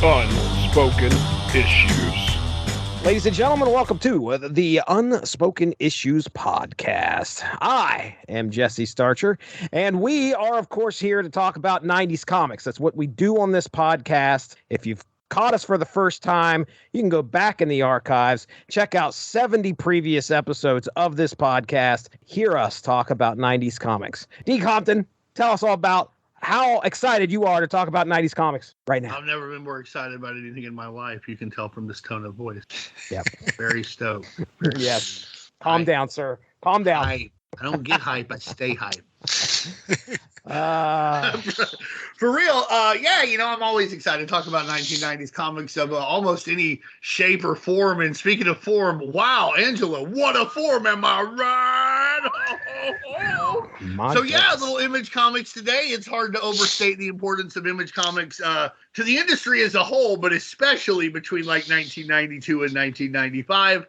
Unspoken Issues. Ladies and gentlemen, welcome to the Unspoken Issues podcast. I am Jesse Starcher, and we are, of course, here to talk about 90s comics. That's what we do on this podcast. If you've caught us for the first time, you can go back in the archives, check out 70 previous episodes of this podcast, hear us talk about 90s comics. D. Compton, tell us all about how excited you are to talk about 90s comics right now. I've never been more excited about anything in my life. You can tell from this tone of voice. Yep. Very stoked. Yes. Calm down, sir. Calm down. I don't get hype. I stay hype. For real, yeah, I'm always excited to talk about 1990s comics of almost any shape or form. And speaking of form, wow, Angela, what a form, am I right? So yeah, little Image Comics today. It's hard to overstate the importance of Image Comics to the industry as a whole, but especially between like 1992 and 1995.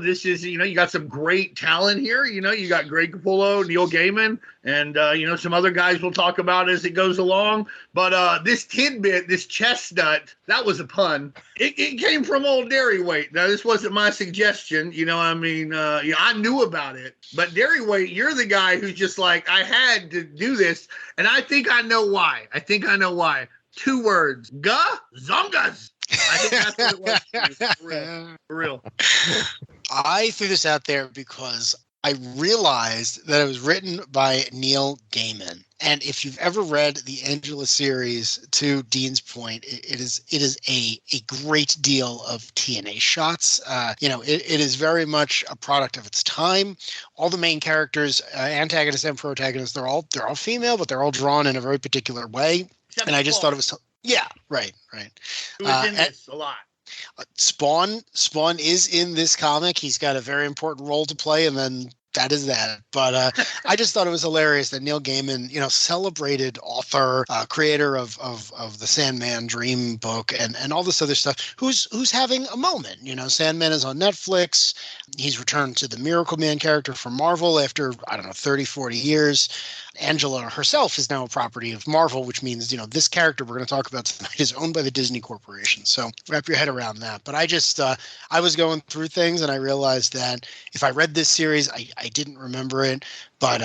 This is, you got some great talent here. You got Greg Capullo, Neil Gaiman, and some other guys we'll talk about as it goes along. But this tidbit, this chestnut, that was a pun. It came from old Darry. Now, this wasn't my suggestion. I knew about it. But Darry, you're the guy who's just like, I had to do this. And I think I know why. 2 words. Zongas. I think that's what it was. For real. I threw this out there because I realized that it was written by Neil Gaiman. And if you've ever read the Angela series, to Dean's point, it is a great deal of TNA shots. It is very much a product of its time. All the main characters, antagonists and protagonists, they're all female, but they're all drawn in a very particular way. Except and I just thought it was right. Who was in this a lot. Spawn is in this comic. He's got a very important role to play, and then that is that. But I just thought it was hilarious that Neil Gaiman, celebrated author, creator of the Sandman Dream book and all this other stuff, who's having a moment. Sandman is on Netflix. He's returned to the Miracle Man character from Marvel after, 30, 40 years. Angela herself is now a property of Marvel, which means, this character we're going to talk about tonight is owned by the Disney Corporation. So wrap your head around that. But I was going through things and I realized that if I read this series, I didn't remember it. But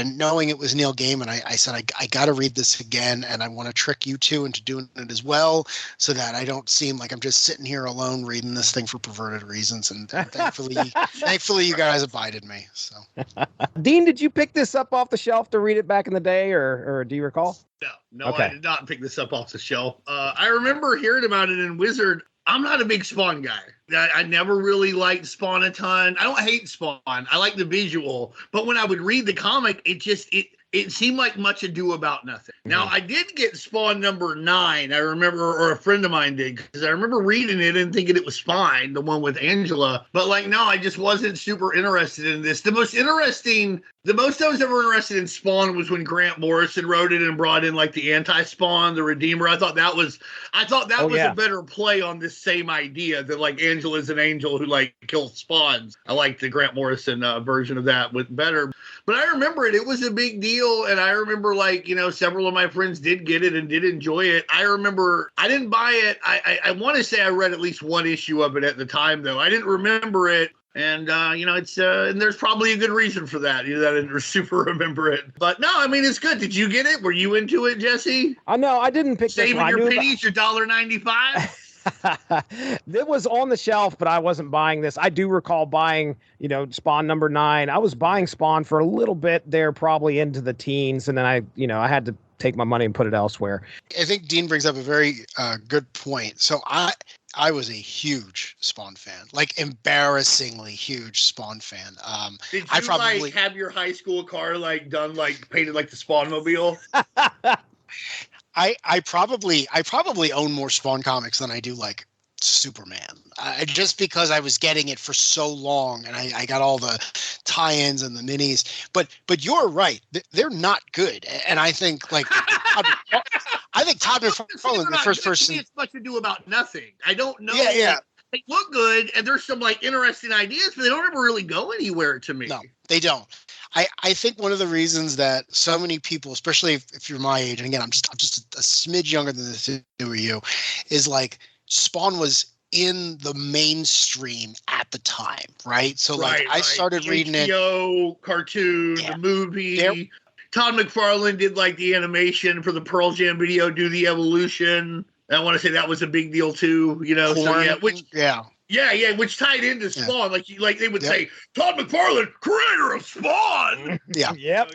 knowing it was Neil Gaiman, I said, I got to read this again, and I want to trick you two into doing it as well so that I don't seem like I'm just sitting here alone reading this thing for perverted reasons. And thankfully, you guys abided me. So, Dean, did you pick this up off the shelf to read it back in the day, or do you recall? No, okay. I did not pick this up off the shelf. I remember hearing about it in Wizard. I'm not a big Spawn guy. I never really liked Spawn a ton. I don't hate Spawn. I like the visual. But when I would read the comic, it seemed like much ado about nothing. Mm-hmm. Now, I did get Spawn number 9, I remember, or a friend of mine did, because I remember reading it and thinking it was fine, the one with Angela. But, no, I just wasn't super interested in this. The most I was ever interested in Spawn was when Grant Morrison wrote it and brought in, the anti-Spawn, the Redeemer. I thought that was a better play on this same idea that, Angela's an angel who, kills spawns. I like the Grant Morrison version of that with better. But I remember it was a big deal, and I remember, several of my friends did get it and did enjoy it. I remember I didn't buy it. I want to say I read at least one issue of it at the time, though. I didn't remember it. And, it's, and there's probably a good reason for that. That I didn't super remember it. But no, it's good. Did you get it? Were you into it, Jesse? No, I didn't pick Saving your pennies, your $1.95? It was on the shelf, but I wasn't buying this. I do recall buying, Spawn number 9. I was buying Spawn for a little bit there, probably into the teens. And then I had to take my money and put it elsewhere. I think Dean brings up a very good point. So I was a huge Spawn fan, embarrassingly huge Spawn fan. Did you have your high school car done painted like the Spawn mobile? I probably own more Spawn comics than I do Superman. Just because I was getting it for so long, and I got all the tie-ins and the minis. But you're right; they're not good. And I think Todd McFarlane, the first person. It's much to do about nothing. I don't know. Yeah. they look good, and there's some like interesting ideas, but they don't ever really go anywhere to me. No, they don't. I think one of the reasons that so many people, especially if you're my age, and again, I'm just a smidge younger than the two of you, is like Spawn was in the mainstream at the time, right? So like I started reading it. HBO cartoon, the movie. Todd McFarlane did like the animation for the Pearl Jam video, Do the Evolution. I want to say that was a big deal too, you know. Yeah, which tied into Spawn. Like they would say, Todd McFarlane, creator of Spawn. Yeah.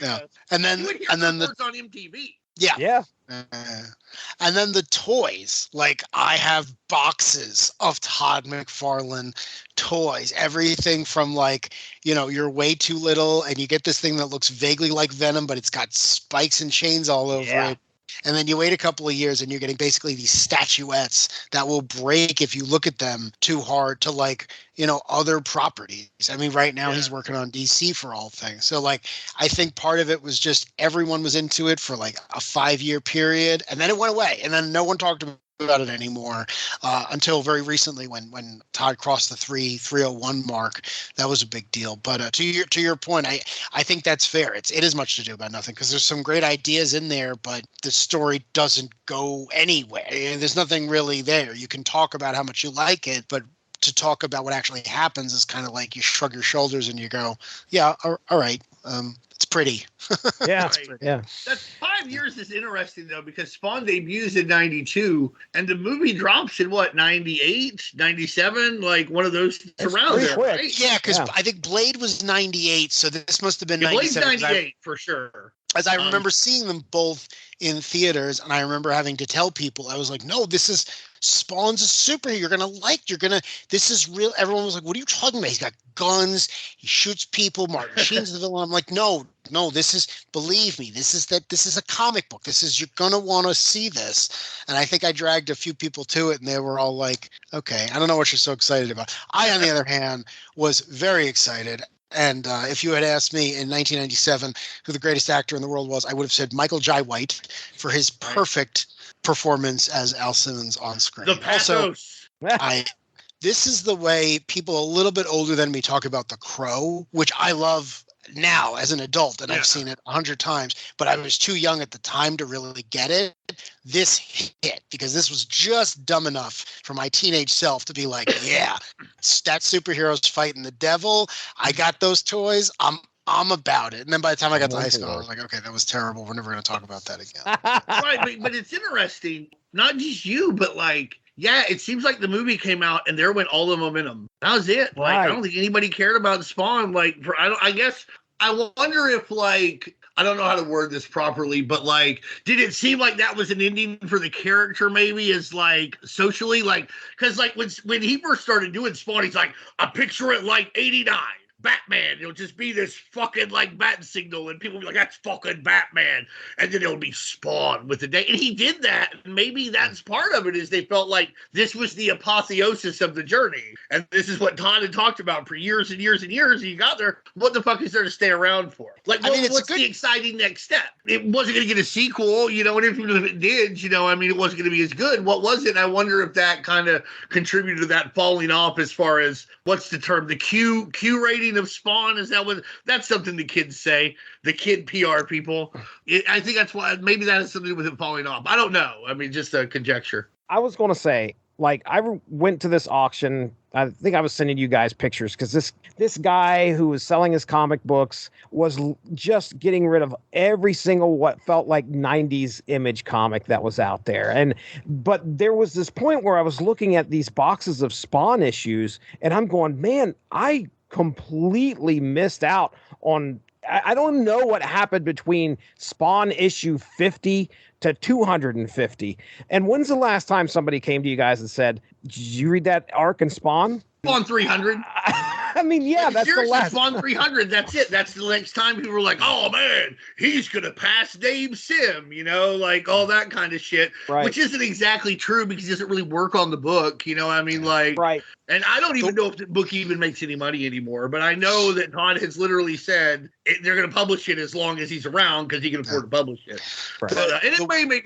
And then the on MTV. Yeah. And then the toys. Like I have boxes of Todd McFarlane toys. Everything from like, you know, you're way too little and you get this thing that looks vaguely like Venom, but it's got spikes and chains all over it. And then you wait a couple of years and you're getting basically these statuettes that will break if you look at them too hard to like, you know, other properties. I mean, right now he's working on DC for all things. So like, I think part of it was just everyone was into it for like a 5-year period and then it went away and then no one talked about it anymore until very recently when Todd crossed the 301 mark. That was a big deal. But to your point, I think that's fair. It is much to do about nothing because there's some great ideas in there, but the story doesn't go anywhere. There's nothing really there. You can talk about how much you like it, but to talk about what actually happens is kind of like you shrug your shoulders and you go, yeah, all right. It's pretty. Yeah. That's 5 years is interesting though, because Spawn debuts in 92 and the movie drops in what, 98, 97, like one of those around there, quick. Right? Yeah, because I think Blade was 98, so this must have been 97. Blade's 98 for sure. As I remember seeing them both in theaters, and I remember having to tell people, I was like, no, this is Spawn's a superhero. This is real. Everyone was like, what are you talking about? He's got guns. He shoots people. Martin Sheen's the villain. I'm like, no, believe me, this is a comic book. You're going to want to see this. And I think I dragged a few people to it and they were all like, okay, I don't know what you're so excited about. I, on the other hand, was very excited. And if you had asked me in 1997 who the greatest actor in the world was, I would have said Michael Jai White for his perfect performance as Al Simmons on screen. The pathos. Also, this is the way people a little bit older than me talk about The Crow, which I love now as an adult, and I've seen it 100 times, but I was too young at the time to really get it. This hit because this was just dumb enough for my teenage self to be like, yeah, that superhero's fighting the devil. I got those toys. I'm about it. And then by the time I got to high school, I was like, okay, that was terrible. We're never going to talk about that again. Right, but it's interesting. Not just you, but like, yeah, it seems like the movie came out and there went all the momentum. That was it. Like, I don't think anybody cared about Spawn. Like, I guess I wonder if like, I don't know how to word this properly, but like, did it seem like that was an ending for the character maybe as like socially? Like, because like when he first started doing Spawn, he's like, I picture it like 89. Batman, it'll just be this fucking like bat signal and people will be like, that's fucking Batman, and then it'll be Spawn with the day, and he did that. Maybe that's part of it, is they felt like this was the apotheosis of the journey, and this is what Todd had talked about for years and years and years, and you got there. What the fuck is there to stay around for? Like, what's the exciting next step? It wasn't going to get a sequel, you know, and if it did, you know, I mean, it wasn't going to be as good. What was it? And I wonder if that kind of contributed to that falling off as far as, what's the term, the Q rating of Spawn? Is that what? That's something the kids say, the kid PR people. I think that's why, maybe that has something to do with it falling off. I don't know. I mean, just a conjecture. I was going to say, like, I went to this auction. I think I was sending you guys pictures because this guy who was selling his comic books was just getting rid of every single what felt like 90s Image comic that was out there. But there was this point where I was looking at these boxes of Spawn issues and I'm going, man, I completely missed out on. I don't know what happened between Spawn issue 50 to 250. And when's the last time somebody came to you guys and said, did you read that arc in Spawn? On 300. I mean, yeah, that's the seriously, last. Spawn 300. That's it. That's the next time people were like, "Oh man, he's gonna pass Dave Sim," like all that kind of shit, Right. which isn't exactly true because he doesn't really work on the book. I mean, Right. And I don't even know if the book even makes any money anymore, but I know that Todd has literally said they're going to publish it as long as he's around because he can afford to publish it. Right. But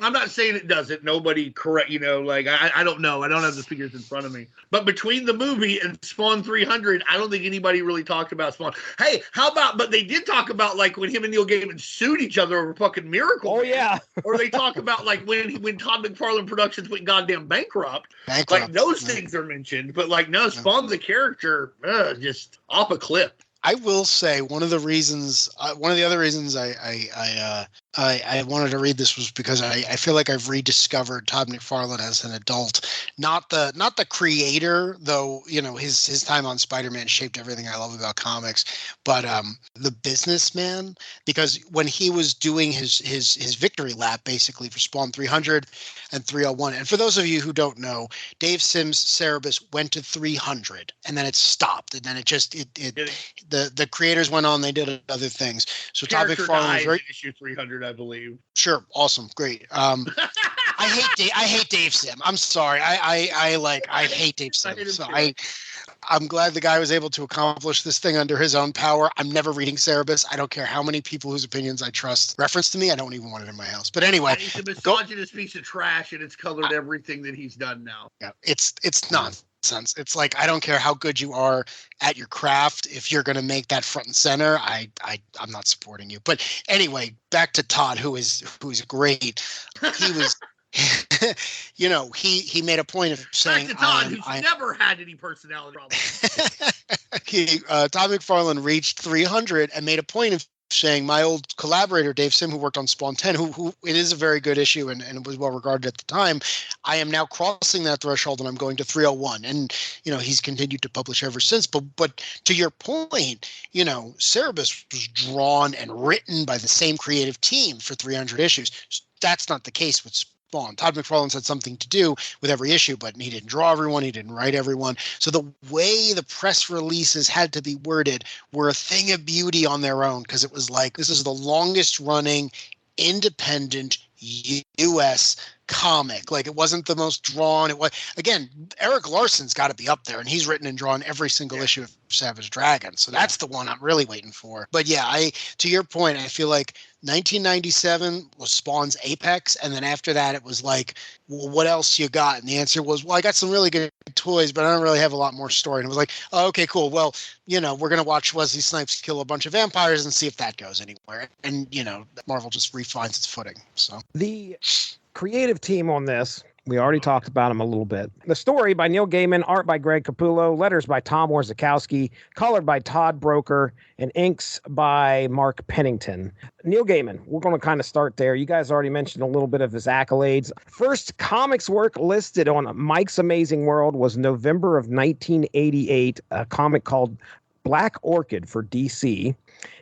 I'm not saying it doesn't. Nobody correct, I don't know. I don't have the figures in front of me. But between the movie and Spawn 300, I don't think anybody really talked about Spawn. Hey, but they did talk about when him and Neil Gaiman sued each other over fucking Miracle Man. Yeah. Or they talk about when Todd McFarlane Productions went goddamn bankrupt. Those things are mentioned, but no, Spawn's the character just off a cliff. I will say one of the other reasons I wanted to read this was because I feel like I've rediscovered Todd McFarlane as an adult. Not the creator, though, his time on Spider-Man shaped everything I love about comics, but the businessman, because when he was doing his victory lap basically for Spawn 300 and 301, and for those of you who don't know, Dave Sim's Cerebus went to 300 and then it stopped, and then the creators went on, they did other things. So Todd McFarlane was issue 300, I believe. Sure, awesome, great. I hate Dave Sim. I'm sorry. I hate Dave Sim. So I'm glad the guy was able to accomplish this thing under his own power. I'm never reading Cerebus. I don't care how many people whose opinions I trust reference to me. I don't even want it in my house. But anyway, it's a misogynist piece of trash, and it's colored everything that he's done now. Yeah, it's nonsense. It's I don't care how good you are at your craft. If you're going to make that front and center, I'm not supporting you. But anyway, back to Todd, who's great. He was. He made a point of saying, back to Todd, who's never had any personality problems. Todd McFarlane reached 300 and made a point of saying, my old collaborator Dave Sim, who worked on Spawn 10, who it is a very good issue and it was well regarded at the time, I am now crossing that threshold and I'm going to 301. And he's continued to publish ever since. But to your point, Cerebus was drawn and written by the same creative team for 300 issues. That's not the case with Spawn. Todd McFarlane's had something to do with every issue, but he didn't draw everyone, he didn't write everyone. So the way the press releases had to be worded were a thing of beauty on their own, because it was this is the longest running independent U.S. comic. It wasn't the most drawn. It was, again, Eric Larson's got to be up there, and he's written and drawn every single issue of Savage Dragon. So that's the one I'm really waiting for. But yeah, to your point, I feel like 1997 was Spawn's apex, and then after that it was well, what else you got? And the answer was, well, I got some really good toys, but I don't really have a lot more story. And it was oh, okay, cool. Well, we're gonna watch Wesley Snipes kill a bunch of vampires and see if that goes anywhere. And Marvel just refines its footing. So the creative team on this, we already talked about them a little bit. The story by Neil Gaiman, art by Greg Capullo, letters by Tom Warzakowski, colored by Todd Broker, and inks by Mark Pennington. Neil Gaiman, we're going to kind of start there. You guys already mentioned a little bit of his accolades. First comics work listed on Mike's Amazing World was November of 1988, a comic called Black Orchid for DC.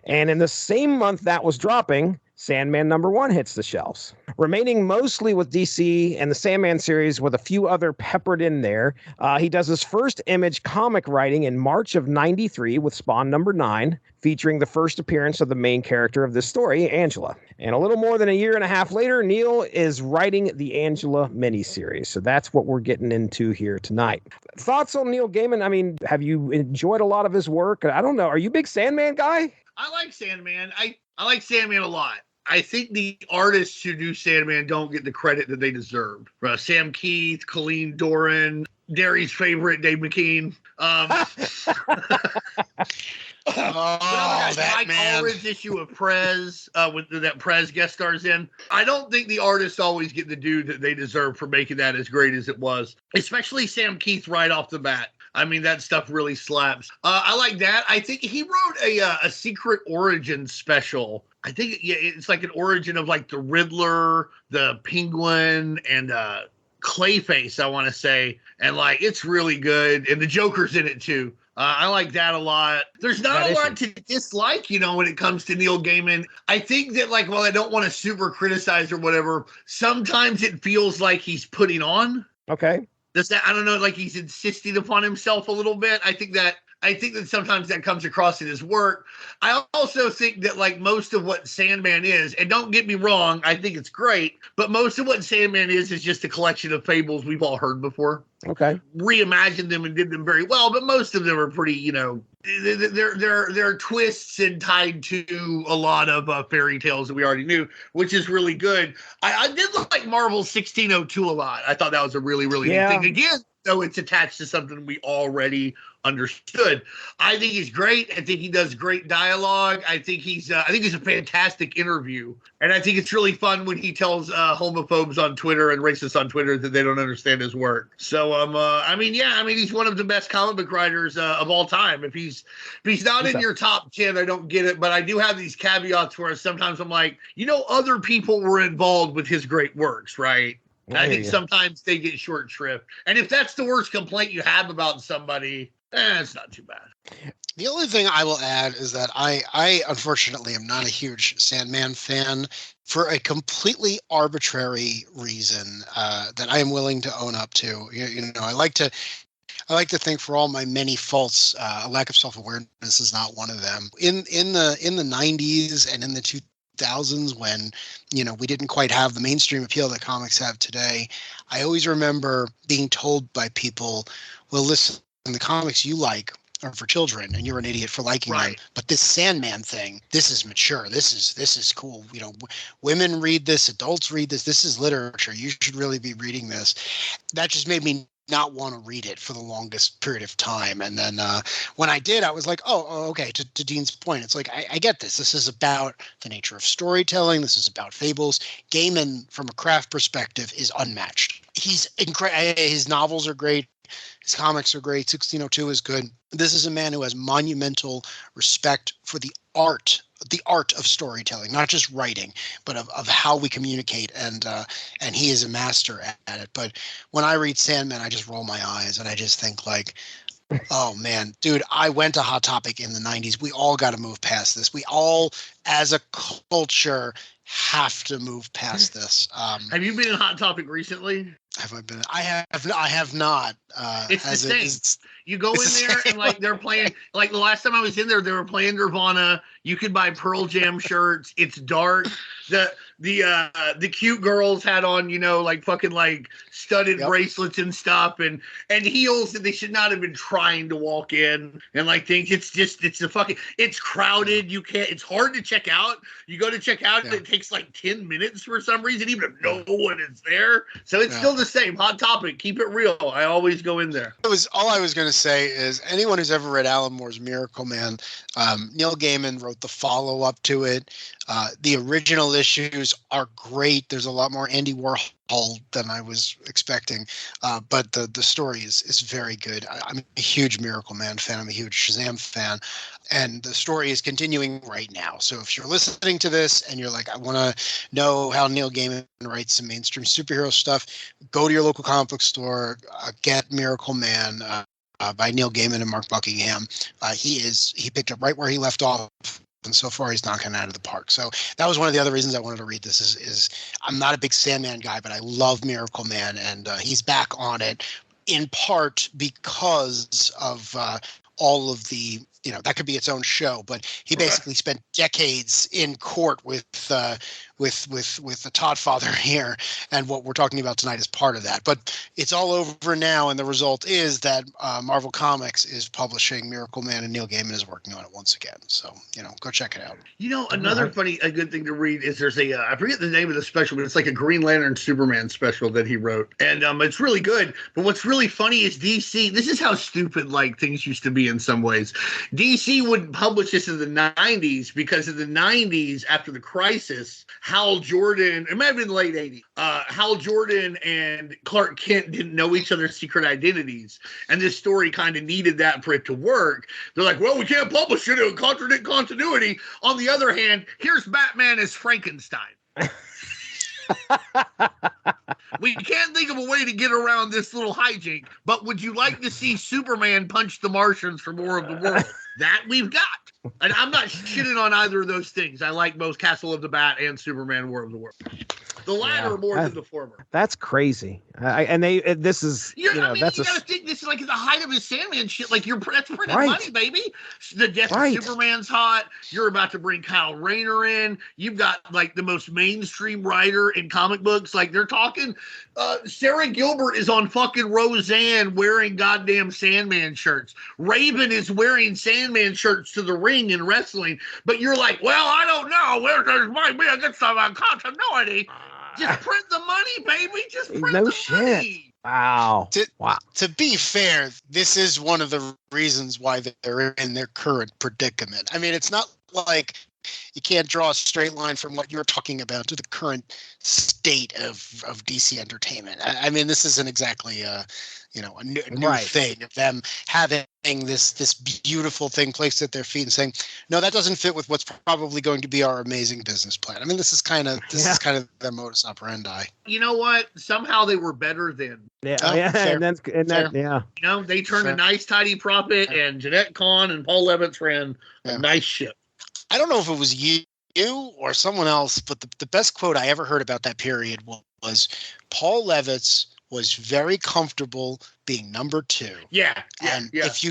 And in the same month that was dropping, Sandman #1 hits the shelves. Remaining mostly with DC and the Sandman series with a few other peppered in there, he does his first Image comic writing in March of '93 with Spawn #9, featuring the first appearance of the main character of this story, Angela. And a little more than a year and a half later, Neil is writing the Angela miniseries. So that's what we're getting into here tonight. Thoughts on Neil Gaiman? I mean, have you enjoyed a lot of his work? I don't know. Are you a big Sandman guy? I like Sandman. I like Sandman a lot. I think the artists who do Sandman don't get the credit that they deserve. Sam Keith, Colleen Doran, Darry's favorite, Dave McKean. That man. Ulrich's issue of Prez, that Prez guest stars in. I don't think the artists always get the due that they deserve for making that as great as it was, especially Sam Keith right off the bat. I mean, that stuff really slaps. I like that. I think he wrote a Secret Origin special. I think it's an origin of the Riddler, the Penguin, and Clayface, I want to say. And it's really good. And the Joker's in it too. I like that a lot. There's not a lot to dislike, when it comes to Neil Gaiman. I think that while I don't want to super criticize or whatever, sometimes it feels like he's putting on. Okay. I don't know, he's insisting upon himself a little bit. I think that I think that sometimes that comes across in his work. I also think that like most of what Sandman is, and don't get me wrong, I think it's great, but most of what Sandman is just a collection of fables we've all heard before. Okay. Reimagined them and did them very well, but most of them are pretty, you know, they're twists and tied to a lot of fairy tales that we already knew, which is really good. I did like Marvel's 1602 a lot. I thought that was a really, really neat thing. Again, though, it's attached to something we already understood. I think he's great. I think he does great dialogue. I think he's a fantastic interview, and I think it's really fun when he tells homophobes on Twitter and racists on Twitter that they don't understand his work. So he's one of the best comic book writers of all time. If he's not in your top 10, I don't get it, but I do have these caveats where sometimes I'm like, you know, other people were involved with his great works, right? I think sometimes they get short shrift. And if that's the worst complaint you have about somebody, it's not too bad. The only thing I will add is that I unfortunately am not a huge Sandman fan for a completely arbitrary reason that I am willing to own up to. You know, I like to think, for all my many faults, a lack of self-awareness is not one of them. In the 90s and in the 2000s, when, you know, we didn't quite have the mainstream appeal that comics have today, I always remember being told by people, well, listen, the comics you like are for children and you're an idiot for liking them, but this Sandman thing, this is mature, this is cool, you know, women read this, adults read this is literature, you should really be reading this. That just made me not want to read it for the longest period of time. And then when I did, I was like, oh okay, to Dean's point, it's like, I get this. This is about the nature of storytelling. This is about fables. Gaiman, from a craft perspective, is unmatched. He's incredible. His novels are great. His comics are great. 1602 is good. This is a man who has monumental respect for the art of storytelling, not just writing, but of how we communicate. And he is a master at it. But when I read Sandman, I just roll my eyes and I just think like, oh man, dude, I went to Hot Topic in the 90s. We all got to move past this. We all, as a culture, have to move past this. Have you been in Hot Topic recently? Have I been? I have not. It's the same. You go in there and like they're playing. Like the last time I was in there, they were playing Nirvana. You could buy Pearl Jam shirts. It's dark. The cute girls had on, you know, like fucking like studded bracelets and stuff, and heels that they should not have been trying to walk in and like things. It's crowded. You can't. It's hard to check out. You go to check out, and it takes like 10 minutes for some reason, even if no one is there. So it's still the same. Hot Topic. Keep it real. I always go in there. All I was going to say is anyone who's ever read Alan Moore's Miracle Man, Neil Gaiman wrote the follow-up to it. The original issues are great. There's a lot more Andy Warhol than I was expecting, but the story is very good. I'm a huge Miracle Man fan. I'm a huge Shazam fan, and the story is continuing right now. So if you're listening to this and you're like, I want to know how Neil Gaiman writes some mainstream superhero stuff, go to your local comic book store, get Miracle Man by Neil Gaiman and Mark Buckingham. He picked up right where he left off. And so far, he's knocking it out of the park. So that was one of the other reasons I wanted to read this. Is I'm not a big Sandman guy, but I love Miracle Man, and he's back on it in part because of all of the, you know, that could be its own show, but he basically spent decades in court with the Todd father here, and what we're talking about tonight is part of that. But it's all over now, and the result is that Marvel Comics is publishing Miracle Man, and Neil Gaiman is working on it once again. So, you know, go check it out. You know, another a good thing to read is there's I forget the name of the special, but it's like a Green Lantern Superman special that he wrote, and it's really good. But what's really funny is DC. This is how stupid like things used to be in some ways. DC would publish this in the 90s because in the 90s, after the crisis, Hal Jordan, it might have been late 80s, Hal Jordan and Clark Kent didn't know each other's secret identities. And this story kind of needed that for it to work. They're like, well, we can't publish it. It would contradict continuity. On the other hand, here's Batman as Frankenstein. We can't think of a way to get around this little hijink, but would you like to see Superman punch the Martians for more of the world? That we've got. And I'm not shitting on either of those things. I like both Castle of the Bat and Superman War of the World. The latter more than the former. That's crazy. This is, you know, you that's gotta think this is like the height of his Sandman shit. Like that's printed Right. money, baby. The death of Superman's hot. You're about to bring Kyle Rayner in. You've got like the most mainstream writer in comic books. Like they're talking. Sarah Gilbert is on fucking Roseanne wearing goddamn Sandman shirts. Raven is wearing Sandman shirts to the ring in wrestling. But you're like, well, I don't know. There might be a good stuff on continuity. Just print the money, baby. Just print the money. Wow. To be fair, this is one of the reasons why they're in their current predicament. I mean, it's not like you can't draw a straight line from what you're talking about to the current state of DC entertainment. I mean, this isn't exactly a new thing of them having this beautiful thing placed at their feet and saying, no, that doesn't fit with what's probably going to be our amazing business plan. I mean, this is kind of their modus operandi. You know what? Somehow they were better then. Yeah, fair. You know, they turned a nice, tidy profit, and Jeanette Kahn and Paul Levitz ran a nice ship. I don't know if it was you or someone else, but the best quote I ever heard about that period was Paul Levitz was very comfortable being number 2. If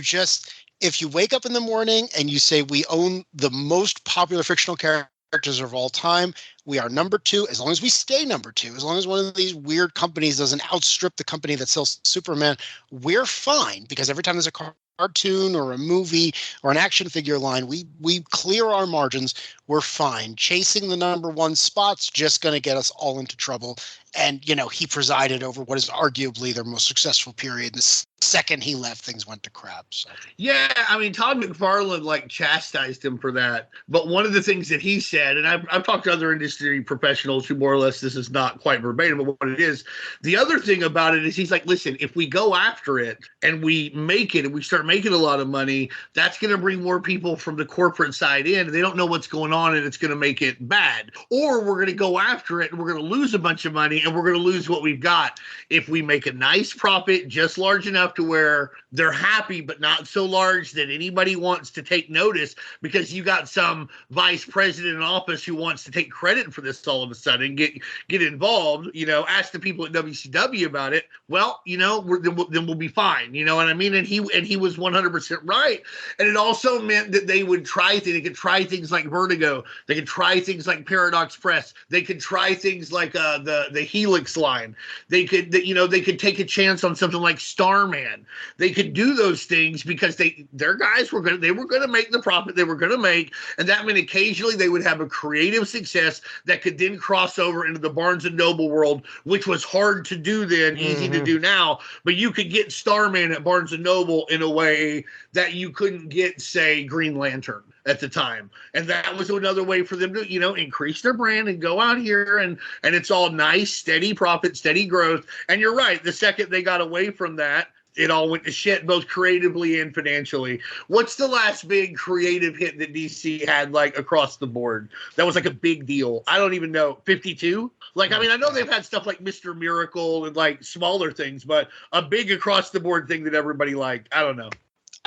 you wake up in the morning and you say we own the most popular fictional characters of all time, we are number 2. As long as we stay number 2, as long as one of these weird companies doesn't outstrip the company that sells Superman, we're fine. Because every time there's a cartoon or a movie or an action figure line, we clear our margins. We're fine. Chasing the number 1 spot's just going to get us all into trouble. And, he presided over what is arguably their most successful period. The second he left, things went to crap. So. Yeah, I mean, Todd McFarlane chastised him for that. But one of the things that he said, and I've talked to other industry professionals who more or less, this is not quite verbatim, but what it is. The other thing about it is he's like, listen, if we go after it and we make it and we start making a lot of money, that's going to bring more people from the corporate side in. They don't know what's going on and it's going to make it bad. Or we're going to go after it and we're going to lose a bunch of money and we're going to lose what we've got. If we make a nice profit, just large enough to where they're happy, but not so large that anybody wants to take notice, because you got some vice president in office who wants to take credit for this all of a sudden, get involved, ask the people at WCW about it. Well, then we'll be fine. You know what I mean? And he was 100% right. And it also meant that they would they could try things like Vertigo. They could try things like Paradox Press. They could try things like the Helix line. They could take a chance on something like Starman. They could do those things because their guys were going to make the profit they were going to make, and that meant occasionally they would have a creative success that could then cross over into the Barnes and Noble world, which was hard to do then, easy to do now. But you could get Starman at Barnes and Noble in a way that you couldn't get, say, Green Lantern at the time. And that was another way for them to, increase their brand and go out here and it's all nice, steady profit, steady growth. And you're right. The second they got away from that, it all went to shit, both creatively and financially. What's the last big creative hit that DC had across the board? That was a big deal. I don't even know. 52? I know they've had stuff like Mr. Miracle and smaller things, but a big across the board thing that everybody liked. I don't know.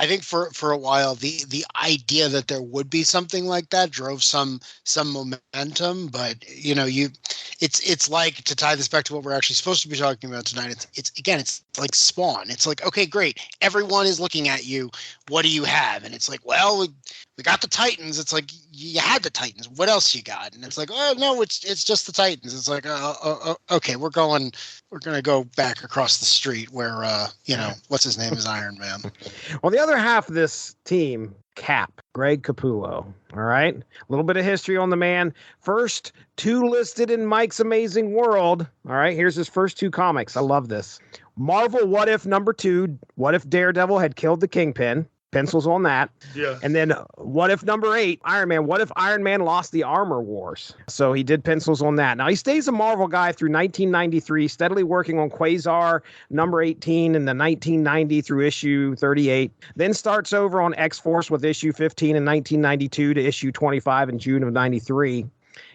I think for a while, the idea that there would be something like that drove some momentum, but it's like, to tie this back to what we're actually supposed to be talking about tonight. It's like Spawn. It's like, okay, great, everyone is looking at you. What do you have? And it's like, well, we got the Titans. It's like, you had the Titans. What else you got? And it's like, oh no, it's just the Titans. It's like, okay, we're going to go back across the street where what's his name is Iron Man. Well, the other half of this team, Cap, Greg Capullo. All right. A little bit of history on the man. First 2 listed in Mike's Amazing World. All right. Here's his first 2 comics. I love this. Marvel What If #2. What if Daredevil had killed the Kingpin? Pencils on that. Yeah. And then what if #8, Iron Man? What if Iron Man lost the Armor Wars? So he did pencils on that. Now he stays a Marvel guy through 1993, steadily working on Quasar #18 in the 1990 through issue 38. Then starts over on X-Force with issue 15 in 1992 to issue 25 in June of 93.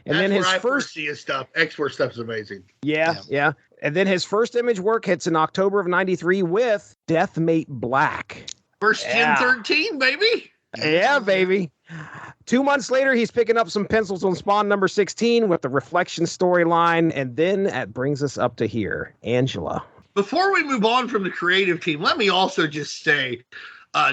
And then his first see his stuff. X-Force stuff is amazing. Yeah. And then his first Image work hits in October of 93 with Deathmate Black. First 10-13, baby. Yeah, baby. 2 months later, he's picking up some pencils on Spawn number 16 with the Reflection storyline. And then that brings us up to here. Angela. Before we move on from the creative team, let me also just say,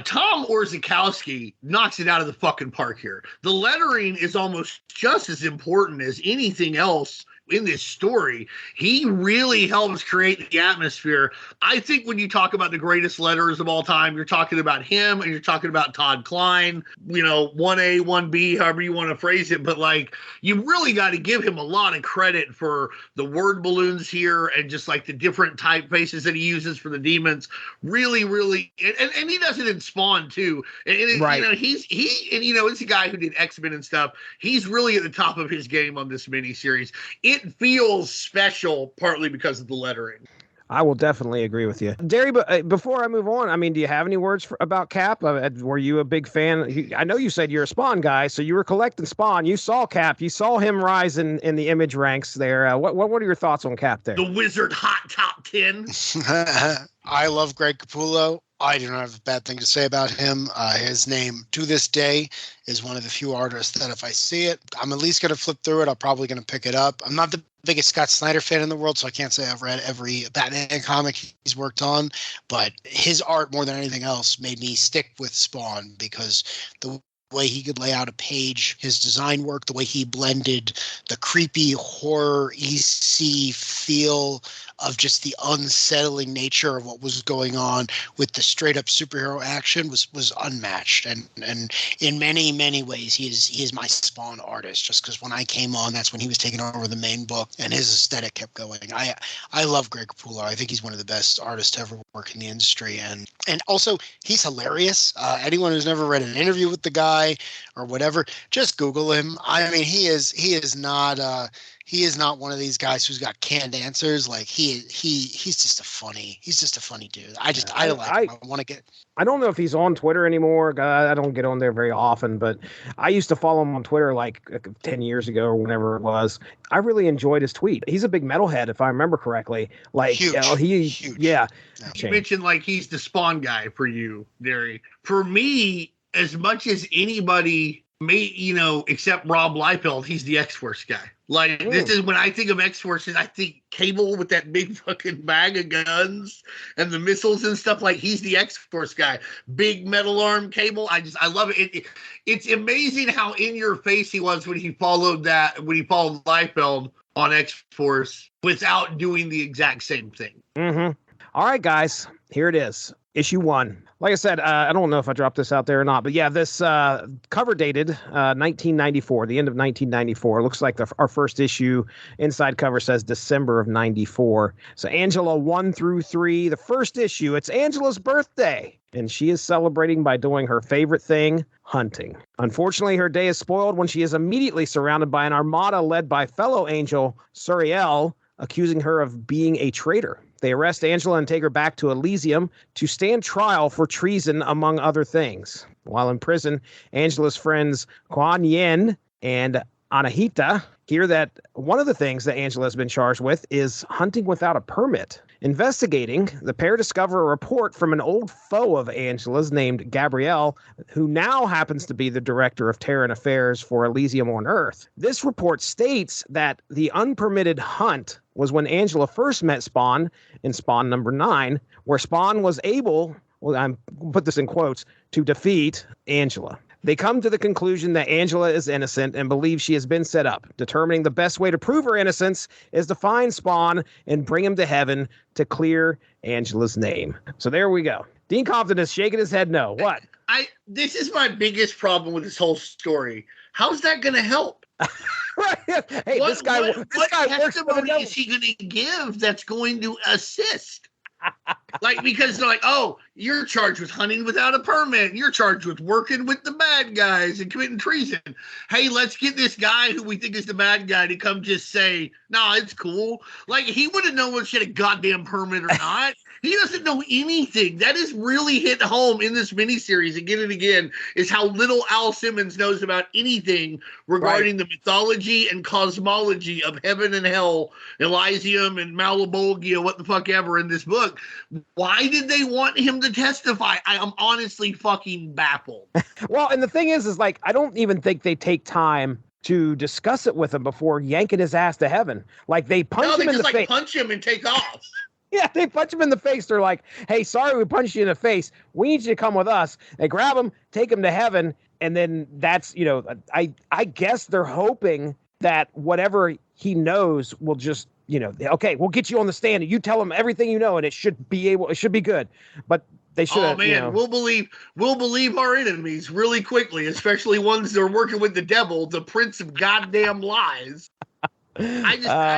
Tom Orzechowski knocks it out of the fucking park here. The lettering is almost just as important as anything else in this story. He really helps create the atmosphere. I think when you talk about the greatest letterers of all time, you're talking about him and you're talking about Todd Klein, 1A, 1B, however you want to phrase it. But like, you really got to give him a lot of credit for the word balloons here and just like the different typefaces that he uses for the demons. Really, really. And he does it in Spawn too. And right. It's a guy who did X-Men and stuff. He's really at the top of his game on this miniseries. It feels special partly because of the lettering. I will definitely agree with you. Darry, but before I move on, I mean, do you have any words about Cap? Were you a big fan? I know you said you're a Spawn guy, so you were collecting Spawn. You saw Cap. You saw him rise in the image ranks there. What are your thoughts on Cap there? The Wizard Hot Top 10. I love Greg Capullo. I do not have a bad thing to say about him. His name, to this day, is one of the few artists that if I see it, I'm at least going to flip through it. I'm probably going to pick it up. I'm not the biggest Scott Snyder fan in the world, so I can't say I've read every Batman comic he's worked on. But his art, more than anything else, made me stick with Spawn because the way he could lay out a page, his design work, the way he blended the creepy horror EC feel of just the unsettling nature of what was going on with the straight up superhero action was unmatched. And in many, many ways, he is my Spawn artist, just because when I came on, that's when he was taking over the main book and his aesthetic kept going. I love Greg Capullo. I think he's one of the best artists to ever work in the industry. And also he's hilarious. Anyone who's never read an interview with the guy or whatever, just Google him. I mean, he is not one of these guys who's got canned answers. Like he's just a funny dude. I don't know if he's on Twitter anymore. I don't get on there very often, but I used to follow him on Twitter like 10 years ago or whenever it was. I really enjoyed his tweet. He's a big metalhead, if I remember correctly. Like, huge. Yeah. You mentioned like he's the Spawn guy for you, Darry. For me, as much as anybody may, except Rob Liefeld, he's the X-Force guy. Like, This is when I think of X-Forces, I think Cable with that big fucking bag of guns and the missiles and stuff. Like, he's the X-Force guy. Big metal arm Cable. I love it. It's amazing how in your face he was when he followed Liefeld on X-Force without doing the exact same thing. Mm-hmm. All right, guys, here it is. Issue 1. Like I said, I don't know if I dropped this out there or not, but yeah, this cover dated 1994, the end of 1994. Looks like our first issue inside cover says December of 94. So Angela 1 through 3, the first issue, it's Angela's birthday, and she is celebrating by doing her favorite thing, hunting. Unfortunately, her day is spoiled when she is immediately surrounded by an armada led by fellow Angel, Suriel, accusing her of being a traitor. They arrest Angela and take her back to Elysium to stand trial for treason, among other things. While in prison, Angela's friends Kuan Yin and Anahita hear that one of the things that Angela has been charged with is hunting without a permit. Investigating, the pair discover a report from an old foe of Angela's named Gabrielle, who now happens to be the director of Terran Affairs for Elysium on Earth. This report states that the unpermitted hunt was when Angela first met Spawn in Spawn number 9, where Spawn was able, I'm put this in quotes, to defeat Angela. They come to the conclusion that Angela is innocent and believe she has been set up. Determining the best way to prove her innocence is to find Spawn and bring him to heaven to clear Angela's name. So there we go. Dean Compton is shaking his head no. What? This is my biggest problem with this whole story. How's that going to help? Right. Hey, this guy testimony is he going to give that's going to assist? Because they're like, oh, you're charged with hunting without a permit. You're charged with working with the bad guys and committing treason. Hey, let's get this guy who we think is the bad guy to come just say, no, it's cool. Like, he wouldn't know if she had a goddamn permit or not. He doesn't know anything. That is really hit home in this miniseries again and again, is how little Al Simmons knows about anything regarding the mythology and cosmology of heaven and hell, Elysium and Malabolgia, what the fuck ever in this book. Why did they want him to testify? I am honestly fucking baffled. Well, and the thing is like, I don't even think they take time to discuss it with him before yanking his ass to heaven. Like they punch him in the face. Punch him and take off. Yeah, they punch him in the face. They're like, hey, sorry we punched you in the face. We need you to come with us. They grab him, take him to heaven. And then that's, you know, I guess they're hoping that whatever he knows will just, you know, okay, we'll get you on the stand and you tell him everything you know and it should be good. But they should. Oh man, you know, we'll believe our enemies really quickly, especially ones that are working with the devil, the prince of goddamn lies. I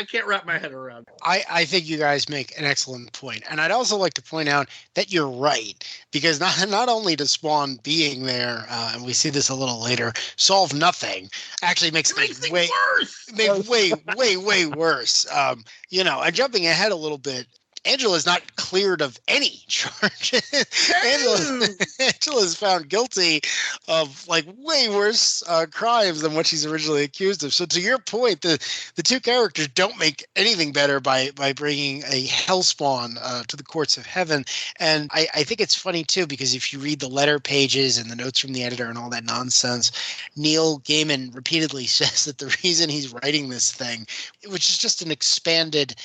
can't wrap my head around it. I think you guys make an excellent point. And I'd also like to point out that you're right, because not only does Spawn being there, and we see this a little later, solve nothing, actually makes things way worse. Way worse. You know, and jumping ahead a little bit, Angela's not cleared of any charges. Angela's found guilty of like way worse crimes than what she's originally accused of. So to your point, the two characters don't make anything better by bringing a hellspawn to the courts of heaven. And I think it's funny too, because if you read the letter pages and the notes from the editor and all that nonsense, Neil Gaiman repeatedly says that the reason he's writing this thing, which is just an expanded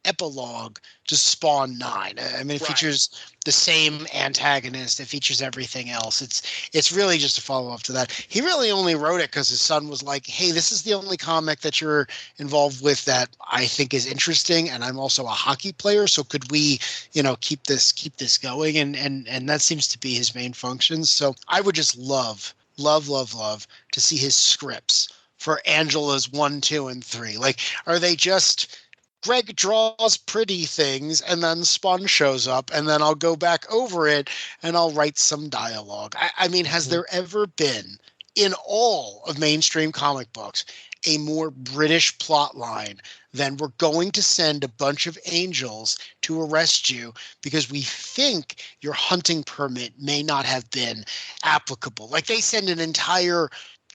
epilogue to Spawn 9. I mean, it features the same antagonist. It features everything else. It's really just a follow-up to that. He really only wrote it because his son was like, hey, this is the only comic that you're involved with that I think is interesting, and I'm also a hockey player, so could we, you know, keep this going? And that seems to be his main function. So I would just love to see his scripts for Angela's 1, 2, and 3. Like, are they just Greg draws pretty things and then Spun shows up and then I'll go back over it and I'll write some dialogue? I mean, has there ever been in all of mainstream comic books a more British plot line than we're going to send a bunch of angels to arrest you because we think your hunting permit may not have been applicable? Like, they send an entire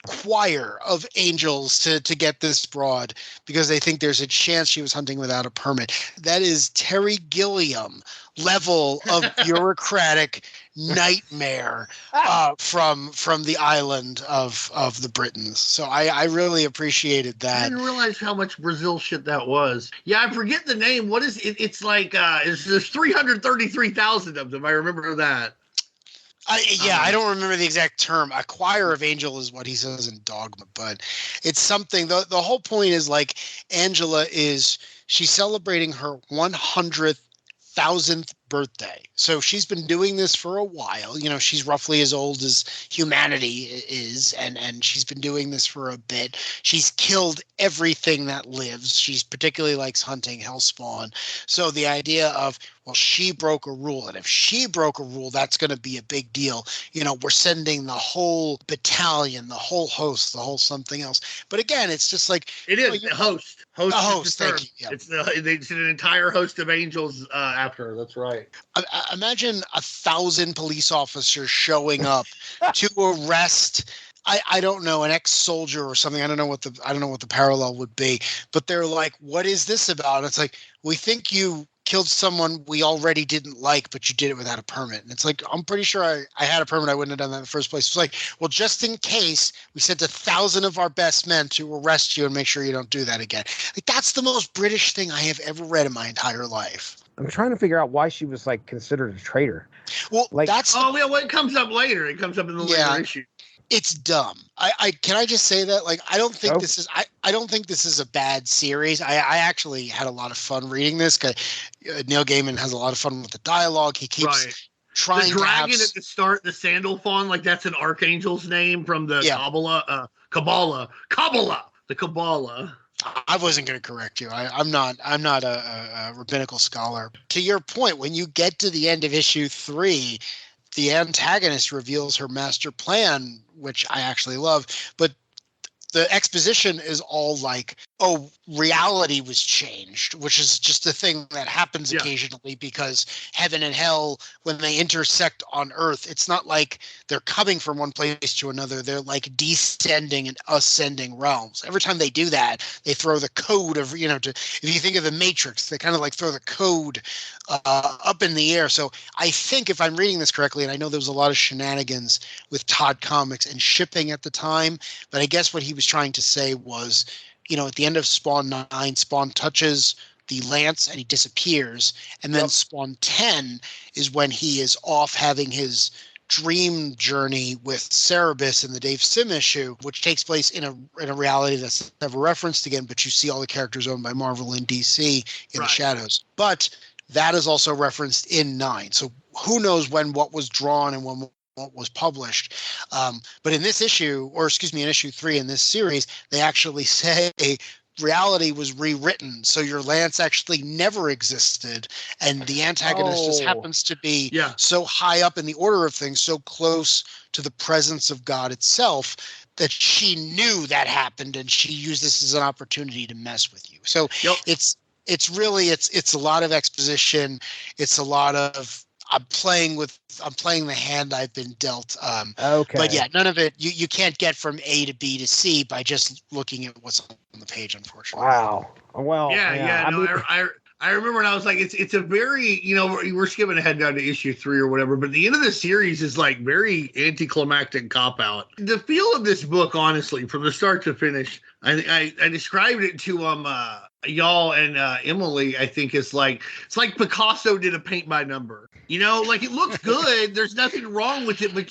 choir of angels to get this broad because they think there's a chance she was hunting without a permit. That is Terry Gilliam level of bureaucratic nightmare from the island of the Britons. So I really appreciated that. I didn't realize how much Brazil shit that was. Yeah, I forget the name. What is it? It's like there's 333,000 of them. I remember that. I don't remember the exact term. A choir of angel is what he says in Dogma, but it's something. The whole point is like Angela she's celebrating her 100,000th birthday. So she's been doing this for a while. You know, she's roughly as old as humanity is, and she's been doing this for a bit. She's killed everything that lives. She particularly likes hunting hellspawn. So the idea of, well, she broke a rule, and if she broke a rule, that's going to be a big deal. You know, we're sending the whole battalion, the whole host, the whole something else. But again, it's just like it is the host. Host. Thank you. Yeah. It's an entire host of angels after her. That's right. Imagine 1,000 police officers showing up to arrest. I don't know, an ex-soldier or something. I don't know what the parallel would be, but they're like, what is this about? And it's like, we think you killed someone we already didn't like, but you did it without a permit. And it's like, I'm pretty sure I had a permit. I wouldn't have done that in the first place. It's like, well, just in case, we sent 1,000 of our best men to arrest you and make sure you don't do that again. Like, that's the most British thing I have ever read in my entire life. I'm trying to figure out why she was like considered a traitor. Well, like, that's it comes up later. It comes up in the later issue. It's dumb. Can I just say that? Like, I don't think this is. I don't think this is a bad series. I actually had a lot of fun reading this because Neil Gaiman has a lot of fun with the dialogue. He keeps trying. The dragon at the start, the Sandalphon, like that's an archangel's name from the Kabbalah. The Kabbalah. I wasn't going to correct you. I'm not a rabbinical scholar. To your point, when you get to the end of issue 3. The antagonist reveals her master plan, which I actually love. But the exposition is all like, oh, reality was changed, which is just a thing that happens occasionally because heaven and hell, when they intersect on Earth, it's not like they're coming from one place to another. They're like descending and ascending realms. Every time they do that, they throw the code of, if you think of the Matrix, they kind of like throw the code up in the air. So I think if I'm reading this correctly, and I know there was a lot of shenanigans with Todd Comics and shipping at the time, but I guess what he was trying to say was, at the end of Spawn 9, Spawn touches the lance and he disappears. And then Spawn 10 is when he is off having his dream journey with Cerebus in the Dave Sim issue, which takes place in a reality that's never referenced again, but you see all the characters owned by Marvel and DC in the shadows. But that is also referenced in 9. So who knows when what was drawn and when what was published. But in this issue, in issue 3 in this series, they actually say reality was rewritten. So your lance actually never existed. And the antagonist just happens to be so high up in the order of things, so close to the presence of God itself, that she knew that happened. And she used this as an opportunity to mess with you. So it's a lot of exposition. It's a lot of, I'm playing the hand I've been dealt. But yeah, none of it, you can't get from A to B to C by just looking at what's on the page, unfortunately. Wow. Well, I remember when I was like, it's a very, we're skipping ahead down to issue 3 or whatever, but the end of the series is like very anticlimactic cop out. The feel of this book, honestly, from the start to finish, I described it to y'all and Emily. I think it's like Picasso did a paint by number. Like it looks good. There's nothing wrong with it, but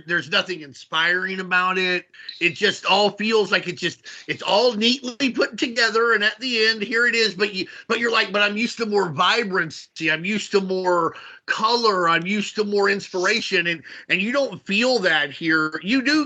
there's nothing inspiring about it. It just all feels like it's all neatly put together, and at the end, here it is. But you're like, but I'm used to more vibrancy. I'm used to more color. I'm used to more inspiration, and you don't feel that here. You do,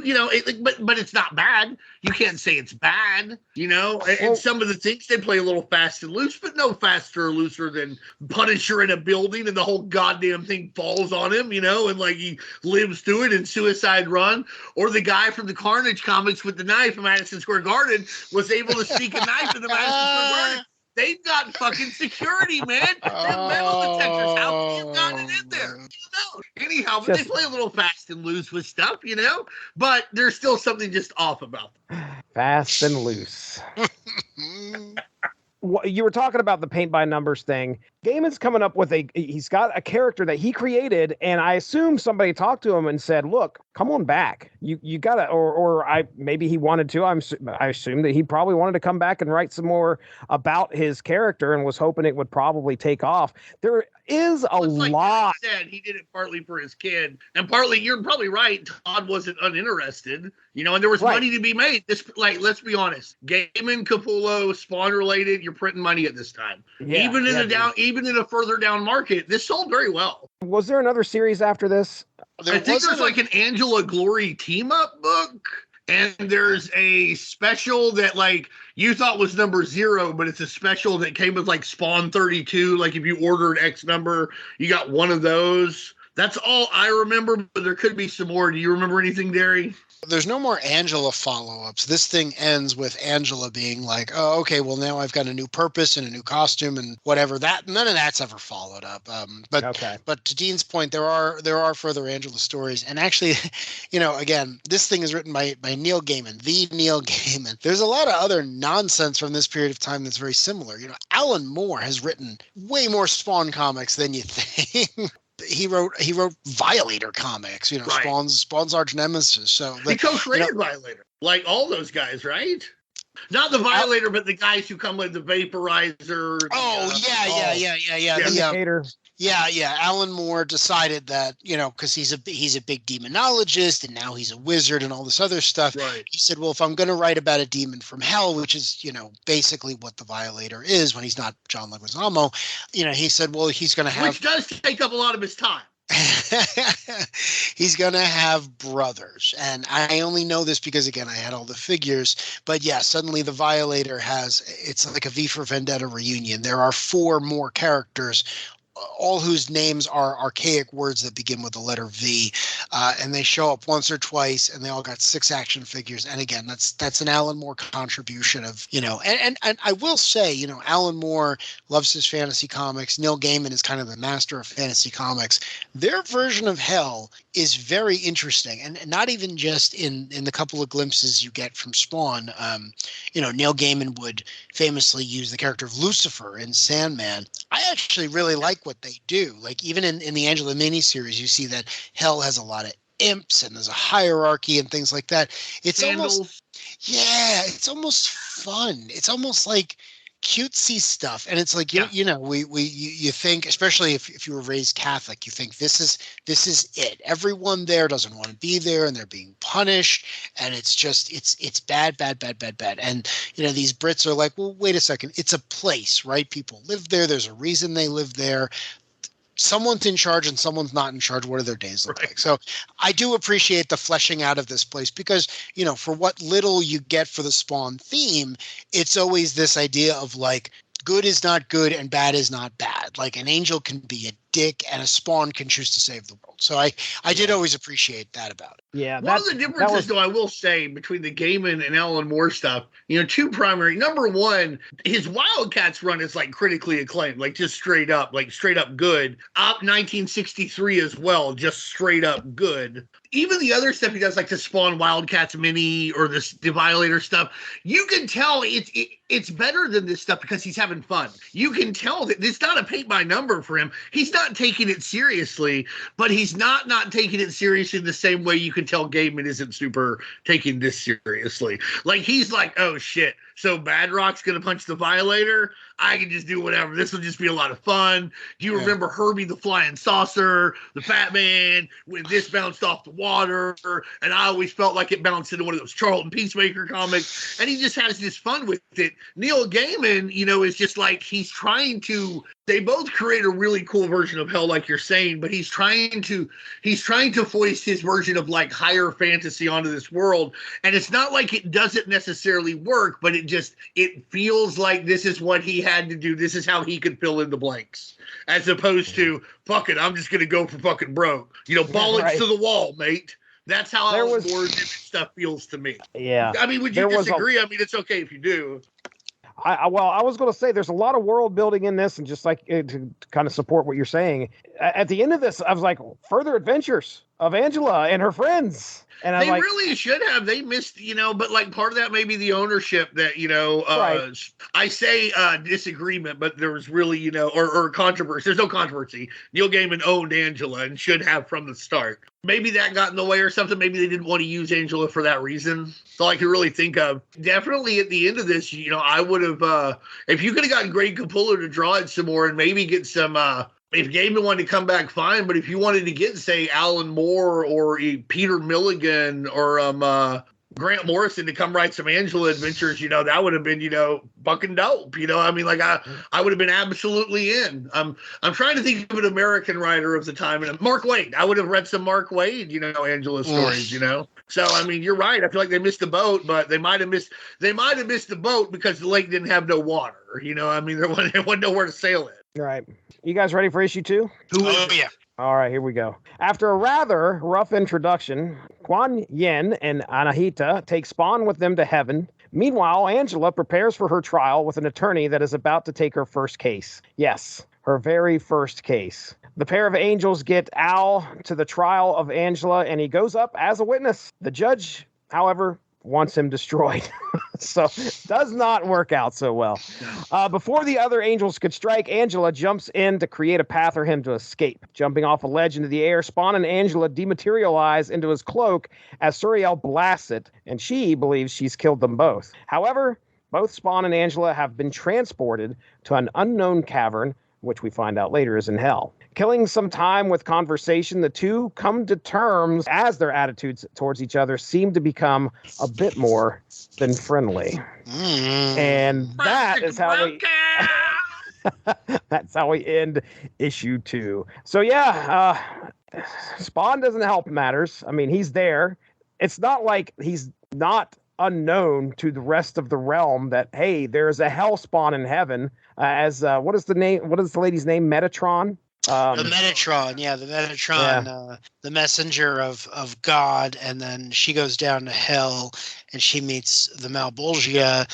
but it's not bad. You can't say it's bad, and some of the things they play a little fast and loose, but no faster or looser than Punisher in a building and the whole goddamn thing falls on him, and like he lives through it in Suicide Run, or the guy from the Carnage comics with the knife in Madison Square Garden was able to sneak a knife into Madison Square Garden. They've got fucking security, man. They're metal detectors. How can you have gotten in there? Anyhow, but they play a little fast and loose with stuff, but there's still something just off about them. Fast and loose. You were talking about the paint by numbers thing. Gaiman's coming up with he's got a character that he created, and I assume somebody talked to him and said, look, come on back. You gotta, maybe he wanted to. I assume that he probably wanted to come back and write some more about his character and was hoping it would probably take off. There is a lot. Like said, he did it partly for his kid, and partly, you're probably right, Todd wasn't uninterested, and there was money to be made. This, let's be honest, Gaiman, Capullo, Spawn related, you're printing money at this time. Even in a further down market, this sold very well. Was there another series after this? I think there's like an Angela Glory team up book, and there's a special that like you thought was number 0, but it's a special that came with like Spawn 32. Like if you ordered X number, you got one of those. That's all I remember, but there could be some more. Do you remember anything, Darry? There's no more Angela follow-ups. This thing ends with Angela being like, oh, okay, well, now I've got a new purpose and a new costume and whatever. None of that's ever followed up. But to Dean's point, there are further Angela stories. And actually, again, this thing is written by Neil Gaiman, the Neil Gaiman. There's a lot of other nonsense from this period of time that's very similar. Alan Moore has written way more Spawn comics than you think. He wrote Violator comics, right. Spawn's arch nemesis. So he co-created Violator, like all those guys, right? Not the Violator, but the guys who come with the vaporizer. Yeah. Alan Moore decided that, because he's a big demonologist and now he's a wizard and all this other stuff. Right. He said, well, if I'm going to write about a demon from hell, which is, basically what the Violator is when he's not John Leguizamo, he said, well, he's going to have. Which does take up a lot of his time. He's going to have brothers. And I only know this because, again, I had all the figures. But yeah, suddenly the Violator it's like a V for Vendetta reunion. There are 4 more characters, all whose names are archaic words that begin with the letter V, and they show up once or twice, and they all got 6 action figures. And again, that's an Alan Moore contribution of, and I will say, Alan Moore loves his fantasy comics. Neil Gaiman is kind of the master of fantasy comics. Their version of Hell is very interesting, and not even just in the couple of glimpses you get from Spawn. Neil Gaiman would famously use the character of Lucifer in Sandman. I actually really like what they do. Like, even in the Angela miniseries, you see that Hell has a lot of imps and there's a hierarchy and things like that. It's Candles. it's almost fun. It's almost like cutesy stuff, and it's like you think, especially if you were raised Catholic, you think this is it. Everyone there doesn't want to be there, and they're being punished, and it's just it's bad. And these Brits are like, well, wait a second, it's a place, right? People live there. There's a reason they live there. Someone's in charge and someone's not in charge. What do their days look like? So I do appreciate the fleshing out of this place because, for what little you get for the Spawn theme, it's always this idea of like, good is not good and bad is not bad. Like, an angel can be a dick and a Spawn can choose to save the world. So I did always appreciate that about it. Yeah. One of the differences, though, I will say, between the Gaiman and Alan Moore stuff, two primary. Number one, his Wildcats run is like critically acclaimed, like just straight up good. Up 1963 as well, just straight up good. Even the other stuff he does, like the Spawn Wildcats mini or the Violator stuff, you can tell it's better than this stuff because he's having fun. You can tell that it's not a paint by number for him. He's not taking it seriously, but he's not taking it seriously in the same way you can tell Gaiman isn't super taking this seriously. Like, he's like, oh shit, so Badrock's gonna punch the Violator? I can just do whatever. This will just be a lot of fun. Do you remember Herbie the Flying Saucer, the Fat Man, when this bounced off the water? And I always felt like it bounced into one of those Charlton Peacemaker comics. And he just has this fun with it. Neil Gaiman, is just like, they both create a really cool version of Hell, like you're saying, but he's trying to foist his version of like higher fantasy onto this world. And it's not like it doesn't necessarily work, but it feels like this is what he had to do. This is how he could fill in the blanks, as opposed to, fuck it, I'm just going to go for fucking broke. Bollocks to the wall, mate. That's how Alan Moore's stuff feels to me. Yeah. I mean, would you disagree? I mean, it's okay if you do. I was going to say there's a lot of world building in this, and just like to kind of support what you're saying. At the end of this, I was like, further adventures of Angela and her friends. And they really should have. They missed, but like part of that may be the ownership that, I say disagreement, but there was really, or controversy. There's no controversy. Neil Gaiman owned Angela and should have from the start. Maybe that got in the way or something. Maybe they didn't want to use Angela for that reason. That's all I can really think of. Definitely at the end of this, I would have, if you could have gotten Greg Capullo to draw it some more and maybe get some, if Gaiman wanted to come back, fine. But if you wanted to get, say, Alan Moore or Peter Milligan or Grant Morrison to come write some Angela adventures, that would have been, fucking dope. I mean, like I would have been absolutely in. I'm trying to think of an American writer of the time, and Mark Waid. I would have read some Mark Waid, Angela stories, So I mean, you're right. I feel like they missed the boat, but they might have missed the boat because the lake didn't have no water. I mean, there wasn't nowhere to sail it. Right. You guys ready for issue 2? Oh, yeah. All right, here we go. After a rather rough introduction, Kuan Yin and Anahita take Spawn with them to heaven. Meanwhile, Angela prepares for her trial with an attorney that is about to take her first case. Yes, her very first case. The pair of angels get Al to the trial of Angela, and he goes up as a witness. The judge, however, wants him destroyed. So does not work out so well. Before the other angels could strike, Angela jumps in to create a path for him to escape. Jumping off a ledge into the air, Spawn and Angela dematerialize into his cloak as Suriel blasts it, and she believes she's killed them both. However, both Spawn and Angela have been transported to an unknown cavern, which we find out later is in hell. Killing some time with conversation, the two come to terms as their attitudes towards each other seem to become a bit more than friendly. And that is how that's how we end issue 2. So yeah, Spawn doesn't help matters. I mean, he's there. It's not like he's not unknown to the rest of the realm that, hey, there's a hell Spawn in heaven. What is the lady's name? Metatron? The Metatron, the Metatron, the messenger of God, and then she goes down to hell, and she meets the Malbolgia,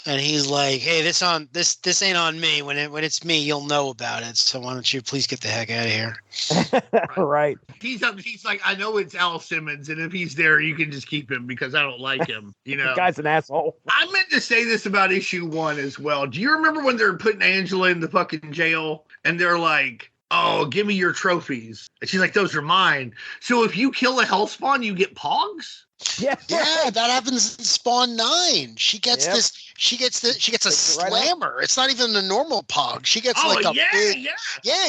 and he's like, "Hey, this ain't on me. When it's me, you'll know about it. So why don't you please get the heck out of here?" Right. He's like, I know it's Al Simmons, and if he's there, you can just keep him because I don't like him. You know, The guy's an asshole. I meant to say this about issue 1 as well. Do you remember when they're putting Angela in the fucking jail, and they're like, "Oh, give me your trophies," and she's like, "Those are mine." So if you kill a Hellspawn, you get Pogs. Yeah, that happens in Spawn 9. She gets this. She gets a slammer. It's not even a normal Pog. She gets like a big. Yeah.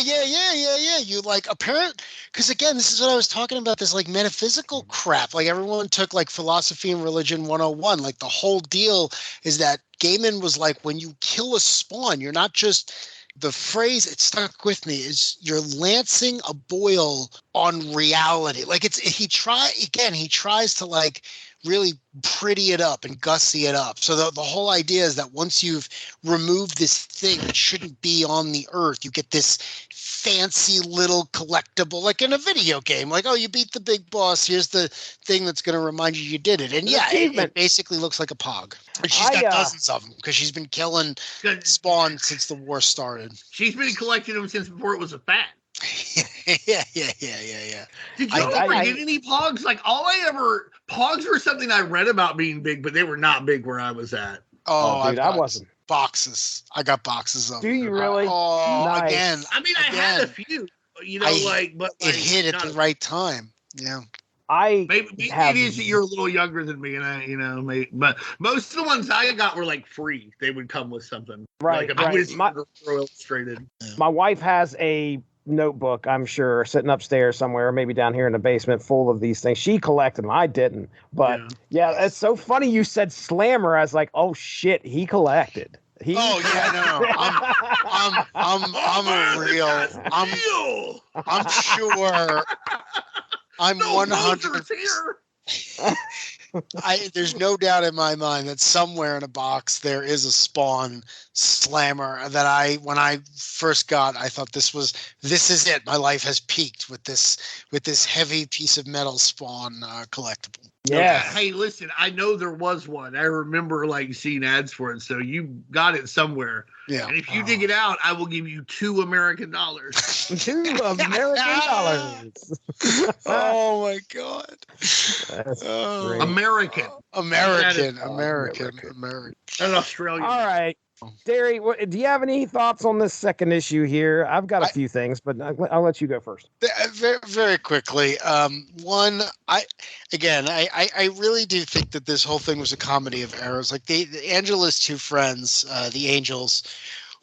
You like apparent because again, this is what I was talking about. This like metaphysical crap. Like everyone took like philosophy and religion 101. Like the whole deal is that Gaiman was like, when you kill a Spawn, you're not just. The phrase it stuck with me is you're lancing a boil on reality. Like he tries to like really pretty it up and gussy it up. So the whole idea is that once you've removed this thing that shouldn't be on the earth, you get this fancy little collectible, like in a video game. Like, oh, you beat the big boss. Here's the thing that's going to remind you did it. And it basically looks like a Pog. And she's got dozens of them because she's been killing Spawn since the war started. She's been collecting them since before it was a fad. Yeah. Did you ever get any Pogs? Like Pogs were something I read about being big, but they were not big where I was at. Oh dude, I wasn't. Boxes. I got boxes of them. Do you really? Oh, nice. Again. I mean, I had a few, but it hit at the right time. Yeah. Maybe it is that you're a little younger than me, and but most of the ones I got were like free. They would come with something, right? Like illustrated. My wife has a notebook, I'm sure, sitting upstairs somewhere, or maybe down here in the basement, full of these things. She collected them. I didn't, but yeah, it's so funny you said Slammer. I was like, oh shit, he collected. I'm sure. I'm 100. There's no doubt in my mind that somewhere in a box there is a Spawn Slammer that when I first got, I thought this is it. My life has peaked with this heavy piece of metal Spawn collectible. Yeah. Hey, listen, I know there was one. I remember like seeing ads for it, so you got it somewhere. Yeah. And if you dig it out, I will give you $2 American. $2 American. Oh my God. American. And Australian. All right. Darry, do you have any thoughts on this second issue here? I've got a few things, but I'll let you go first. Very, very quickly. One, I really do think that this whole thing was a comedy of errors. Like Angela's two friends, the Angels,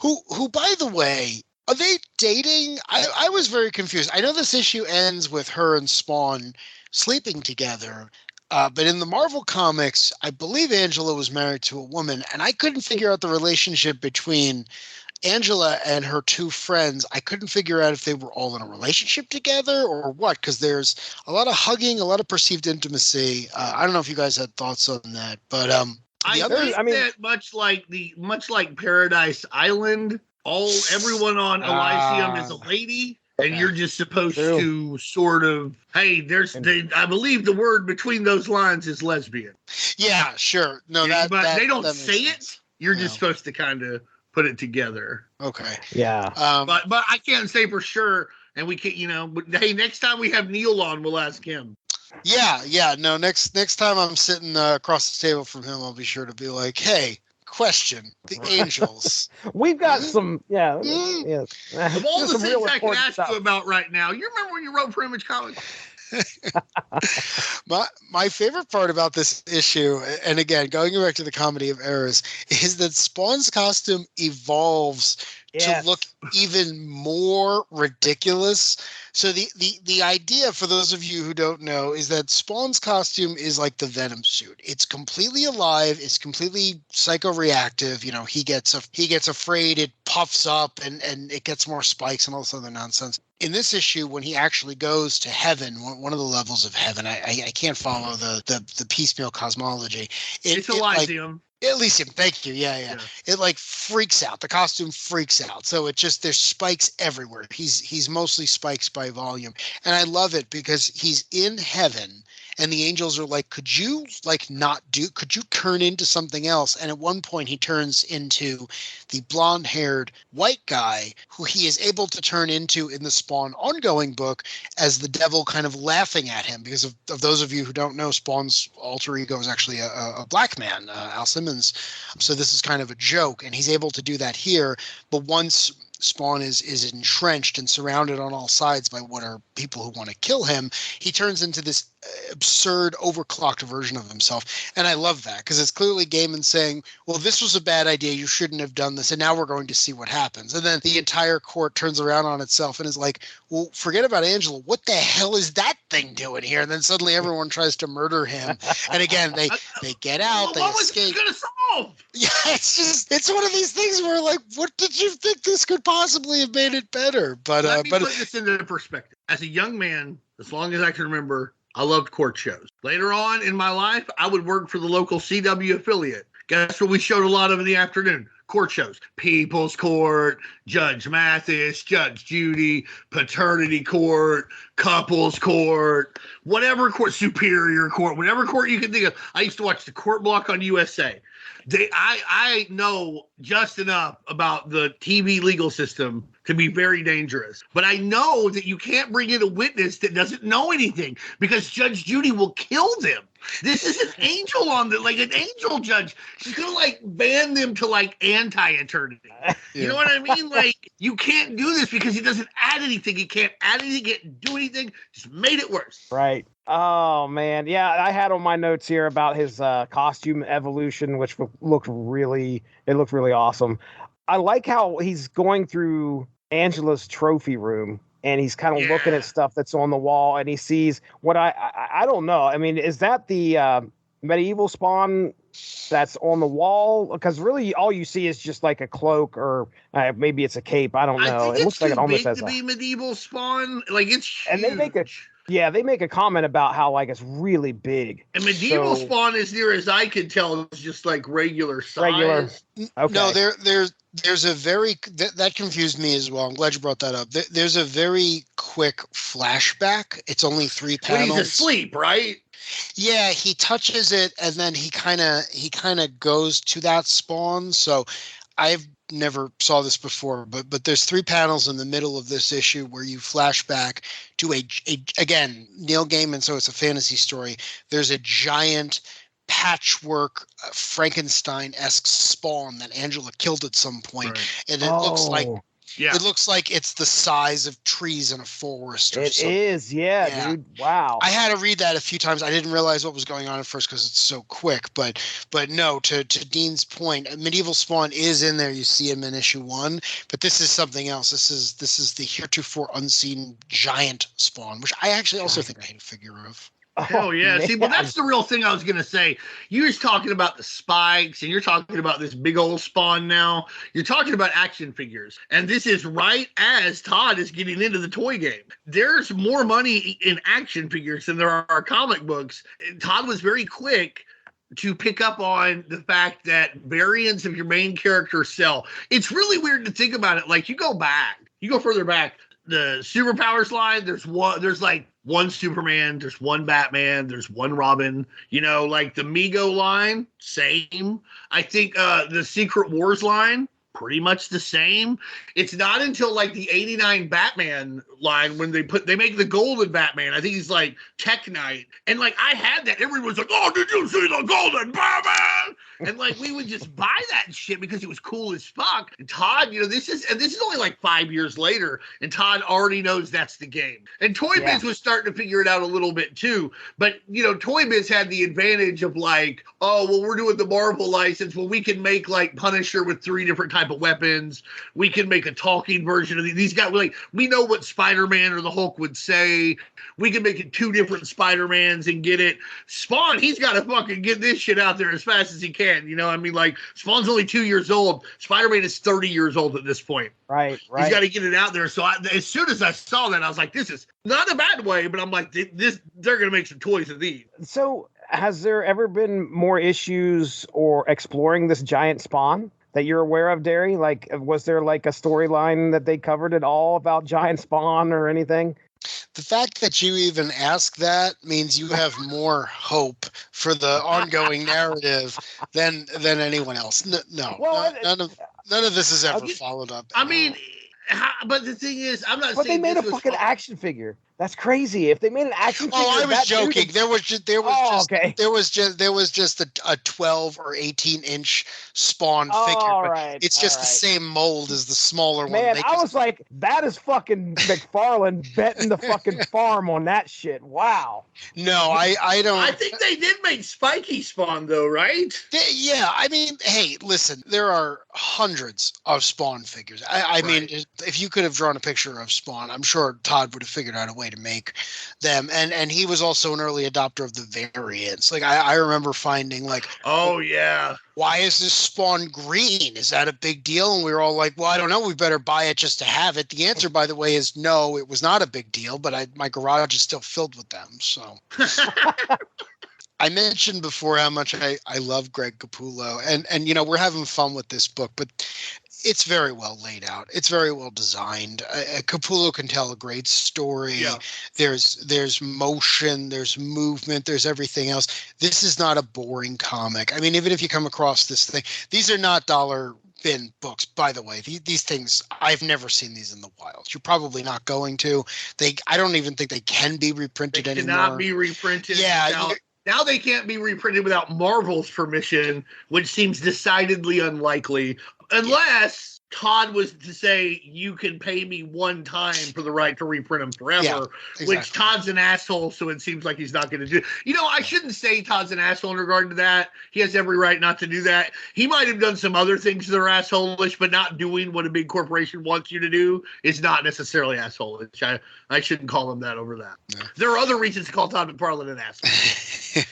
who by the way, are they dating? I was very confused. I know this issue ends with her and Spawn sleeping together. But in the Marvel comics, I believe Angela was married to a woman, and I couldn't figure out the relationship between Angela and her two friends. I couldn't figure out if they were all in a relationship together or what, because there's a lot of hugging, a lot of perceived intimacy. I don't know if you guys had thoughts on that, but I think that much like Paradise Island, everyone on Elysium is a lady. And you're just supposed to sort of, hey, I believe the word between those lines is lesbian. Yeah, sure. No, but they don't say it. You're just supposed to kind of put it together. Okay. Yeah. But I can't say for sure. And we can't, but hey, next time we have Neil on, we'll ask him. Yeah. No, next time I'm sitting across the table from him, I'll be sure to be like, hey, question, the Angels. We've got some, Of all the things I can ask you about right now, you remember when you wrote for Image Comics? My favorite part about this issue, and again, going back to the comedy of errors, is that Spawn's costume evolves to look even more ridiculous. So the idea, for those of you who don't know, is that Spawn's costume is like the Venom suit. It's completely alive. It's completely psychoreactive. He gets afraid. It puffs up and it gets more spikes and all this other nonsense. In this issue, when he actually goes to heaven, one of the levels of heaven, I can't follow the piecemeal cosmology. It's Elysium. Elysium, thank you. Yeah. It like freaks out. The costume freaks out. So it just there's spikes everywhere. He's mostly spikes by volume. And I love it because he's in heaven and the angels are like, could you turn into something else? And at one point he turns into the blonde-haired white guy who he is able to turn into in the Spawn ongoing book as the devil kind of laughing at him because of those of you who don't know, Spawn's alter ego is actually a black man, Al Simmons. So this is kind of a joke, and he's able to do that here. But once Spawn is entrenched and surrounded on all sides by what are people who want to kill him, he turns into this absurd, overclocked version of himself. And I love that because it's clearly Gaiman saying, well, this was a bad idea. You shouldn't have done this. And now we're going to see what happens. And then the entire court turns around on itself and is like, well, forget about Angela. What the hell is that thing doing here? And then suddenly everyone tries to murder him. And again, they get out. They escape. What was going to solve? Yeah, it's one of these things where like, what did you think this could possibly have made it better? But let me put this into perspective. As a young man, as long as I can remember, I loved court shows. Later on in my life, I would work for the local CW affiliate. Guess what we showed a lot of in the afternoon? Court shows. People's Court, Judge Mathis, Judge Judy, Paternity Court, Couples Court, whatever court, Superior Court, whatever court you can think of. I used to watch the court block on USA. I know just enough about the TV legal system to be very dangerous. But I know that you can't bring in a witness that doesn't know anything because Judge Judy will kill them. This is an angel on the, like an angel judge. She's going to like ban them to like anti-eternity. You know what I mean? Like you can't do this because he doesn't add anything. He can't add anything, can't do anything. Just made it worse. Right. Oh man. Yeah. I had on my notes here about his costume evolution, which looked really awesome. I like how he's going through Angela's trophy room and he's kind of looking at stuff that's on the wall and he sees what I don't know. I mean, is that the medieval Spawn that's on the wall? Because really all you see is just like a cloak or maybe it's a cape. I don't know. It looks like it almost has to be medieval Spawn. Like it's huge. And they make a comment about how like it's really big. And medieval Spawn, as near as I could tell, is just like regular size. Okay. No, there's a very that confused me as well. I'm glad you brought that up. There's a very quick flashback. It's only 3 panels. When he's asleep, right? Yeah, he touches it and then he kind of goes to that Spawn. So I've never saw this before, but there's 3 panels in the middle of this issue where you flash back to a again, Neil Gaiman, so it's a fantasy story. There's a giant patchwork Frankenstein-esque Spawn that Angela killed at some point, right. And it looks like it's the size of trees in a forest. Or something. It is, yeah, dude. Wow. I had to read that a few times. I didn't realize what was going on at first because it's so quick. But no, to Dean's point, Medieval Spawn is in there. You see him in issue 1, but this is something else. This is the heretofore unseen giant Spawn, which I actually also think I had a figure of. Hell yeah. See, well, that's the real thing I was going to say. You're just talking about the spikes and you're talking about this big old Spawn now. You're talking about action figures. And this is right as Todd is getting into the toy game. There's more money in action figures than there are comic books. And Todd was very quick to pick up on the fact that variants of your main character sell. It's really weird to think about it. Like you go further back, the Superpowers line, there's like one Superman, there's one Batman, there's one Robin, like the Mego line, same. I think the Secret Wars line, pretty much the same. It's not until like the 89 Batman line when they make the golden Batman. I think he's like Tech Knight. And like I had that. Everyone's like, oh, did you see the golden Batman? And like we would just buy that shit because it was cool as fuck. And Todd, this is only like 5 years later, and Todd already knows that's the game. And Toy Biz was starting to figure it out a little bit too. But Toy Biz had the advantage of like, oh, well, we're doing the Marvel license. Well, we can make like Punisher with 3 different types of weapons. We can make a talking version of these guys. Like we know what Spider-Man or the Hulk would say. We can make it 2 different Spider-Mans and get it. Spawn, he's got to fucking get this shit out there as fast as he can. I mean, like Spawn's only 2 years old. Spider-Man is 30 years old at this point. Right. He's got to get it out there. So as soon as I saw that, I was like, this is not a bad way, but I'm like, they're going to make some toys of these. So has there ever been more issues or exploring this giant spawn that you're aware of, Darry? Like, was there like a storyline that they covered at all about giant spawn or anything? The fact that you even ask that means you have more hope for the ongoing narrative than anyone else. No, Well, none of this is ever followed up. I mean, but the thing is, I'm not but they saying made a this was fucking action figure. That's crazy. If they made an action figure, Oh, I of was that joking. dude, There was okay. just a 12 or 18-inch Spawn Oh, figure, all but right, it's all just the right. same mold as the smaller one. Man, They I was like, that is fucking McFarlane betting the fucking farm on that shit. Wow. No, I don't. I think they did make Spiky Spawn though, right? Yeah, I mean, hey, listen, there are hundreds of Spawn figures. I mean, Right. if you could have drawn a picture of Spawn, I'm sure Todd would have figured out a way to make them. And he was also an early adopter of the variants. Like I remember finding like, Oh yeah. why is this Spawn green? Is that a big deal? And we were all like, well, I don't know. We better buy it just to have it. The answer, by the way, is no, it was not a big deal, but my garage is still filled with them. So I mentioned before how much I love Greg Capullo, and we're having fun with this book, but it's very well laid out. It's very well designed. Capullo can tell a great story. Yeah. There's motion, there's movement, there's everything else. This is not a boring comic. I mean, even if you come across this thing, these are not dollar bin books, by the way. These things, I've never seen these in the wild. You're probably not going to. I don't even think they can be reprinted They anymore. cannot be reprinted. Yeah. Now they can't be reprinted without Marvel's permission, which seems decidedly unlikely, unless Todd was to say, you can pay me one time for the right to reprint them forever, exactly. which Todd's an asshole, so it seems like he's not going to do. I shouldn't say Todd's an asshole in regard to that. He has every right not to do that. He might have done some other things that are asshole-ish, but not doing what a big corporation wants you to do is not necessarily asshole-ish. I shouldn't call him that over that. No. There are other reasons to call Todd McFarlane an asshole.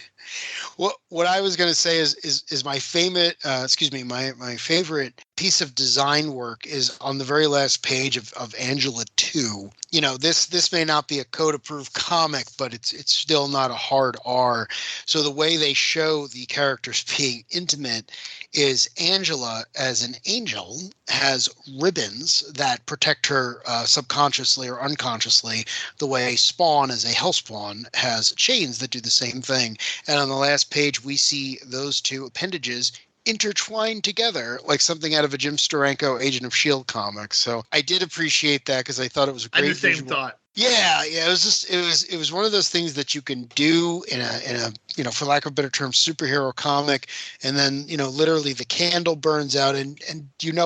What I was going to say is my favorite my favorite piece of design work is on the very last page of Angela 2. This may not be a code approved comic, but it's still not a hard R. So the way they show the characters being intimate is Angela as an angel has ribbons that protect her subconsciously or unconsciously, the way Spawn as a Hellspawn has chains that do the same thing. And on the last page, we see those two appendages intertwined together like something out of a Jim Steranko Agent of S.H.I.E.L.D. comic. So I did appreciate that because I thought it was a great I had the same visual. thought. Yeah, it was one of those things that you can do in a for lack of a better term, superhero comic, and then literally the candle burns out and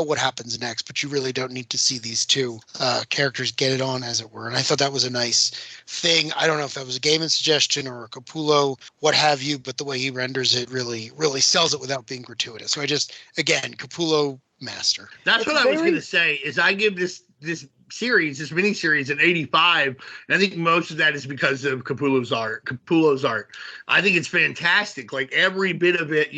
what happens next, but you really don't need to see these two characters get it on, as it were. And I thought that was a nice thing. I don't know if that was a Gaiman suggestion or a Capullo, what have you, but the way he renders it really sells it without being gratuitous. So again, Capullo master. That's what I was going to say. Is I give this miniseries an 85, and I think most of that is because of Capullo's art. I think it's fantastic. Like every bit of it,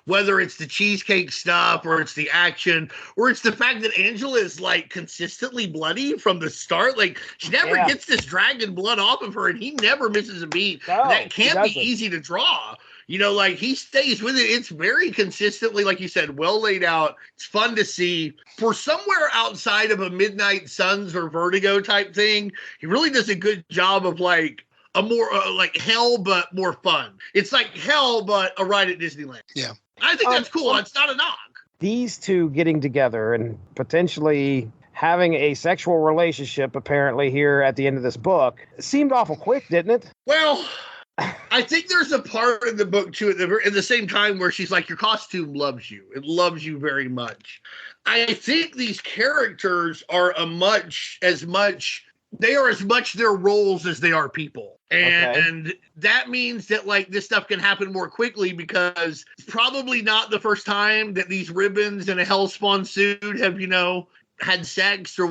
whether it's the cheesecake stuff or it's the action or it's the fact that Angela is like consistently bloody from the start. Like she never gets this dragon blood off of her, and he never misses a beat. No, that can't be easy to draw. Like he stays with it. It's very consistently, like you said, well laid out. It's fun to see. For somewhere outside of a Midnight Suns or Vertigo type thing, he really does a good job of like a more like Hell, but more fun. It's like Hell, but a ride at Disneyland. Yeah. I think that's cool. It's not a knock. These two getting together and potentially having a sexual relationship, apparently, here at the end of this book, seemed awful quick, didn't it? Well, I think there's a part in the book, too, at the same time where she's like, your costume loves you. It loves you very much. I think these characters are as much their roles as they are people. And that means that, like, this stuff can happen more quickly because it's probably not the first time that these ribbons and a Hellspawn suit have, had sex, or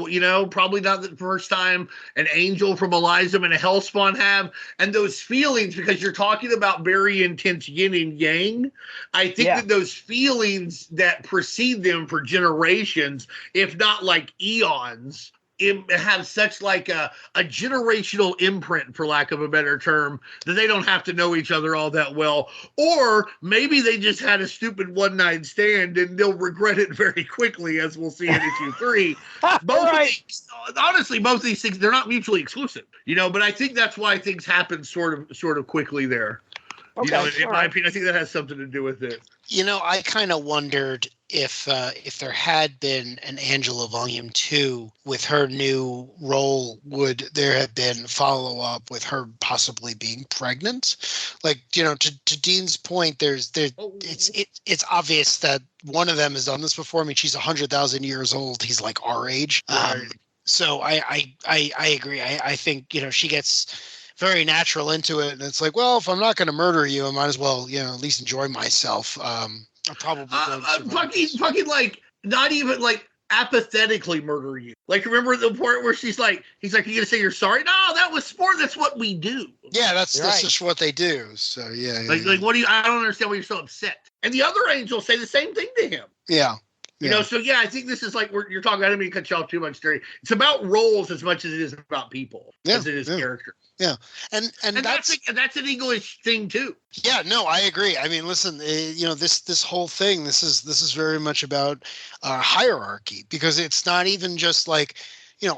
probably not the first time an angel from Elysium and a Hellspawn have. And those feelings, because you're talking about very intense yin and yang, I think that those feelings that precede them for generations, if not like eons, have such like a generational imprint, for lack of a better term, that they don't have to know each other all that well. Or maybe they just had a stupid one-night stand and they'll regret it very quickly, as we'll see in issue 3. Honestly, both of these things, they're not mutually exclusive, but I think that's why things happen sort of quickly there. In my opinion, I think that has something to do with it. I kind of wondered if there had been an Angela Volume 2 with her new role, would there have been follow-up with her possibly being pregnant? Like, to Dean's point, it's obvious that one of them has done this before. I mean, she's 100,000 years old. He's like our age. Right. So I agree. I think, she gets very natural into it, and it's like, well, if I'm not going to murder you, I might as well, at least enjoy myself. I'll probably fucking like not even like apathetically murder you. Like, remember the part where he's like, "You gonna say you're sorry?" No, that was sport. That's what we do. Yeah, that's just what they do. So yeah. Like, what do you? I don't understand why you're so upset. And the other angels say the same thing to him. Yeah. So I think this is like you're talking. I didn't mean to cut you off too much, Darry. It's about roles as much as it is about people, as it is character. Yeah, and that's an English thing too. Yeah, no, I agree. I mean, listen, this whole thing, this is very much about hierarchy, because it's not even just like,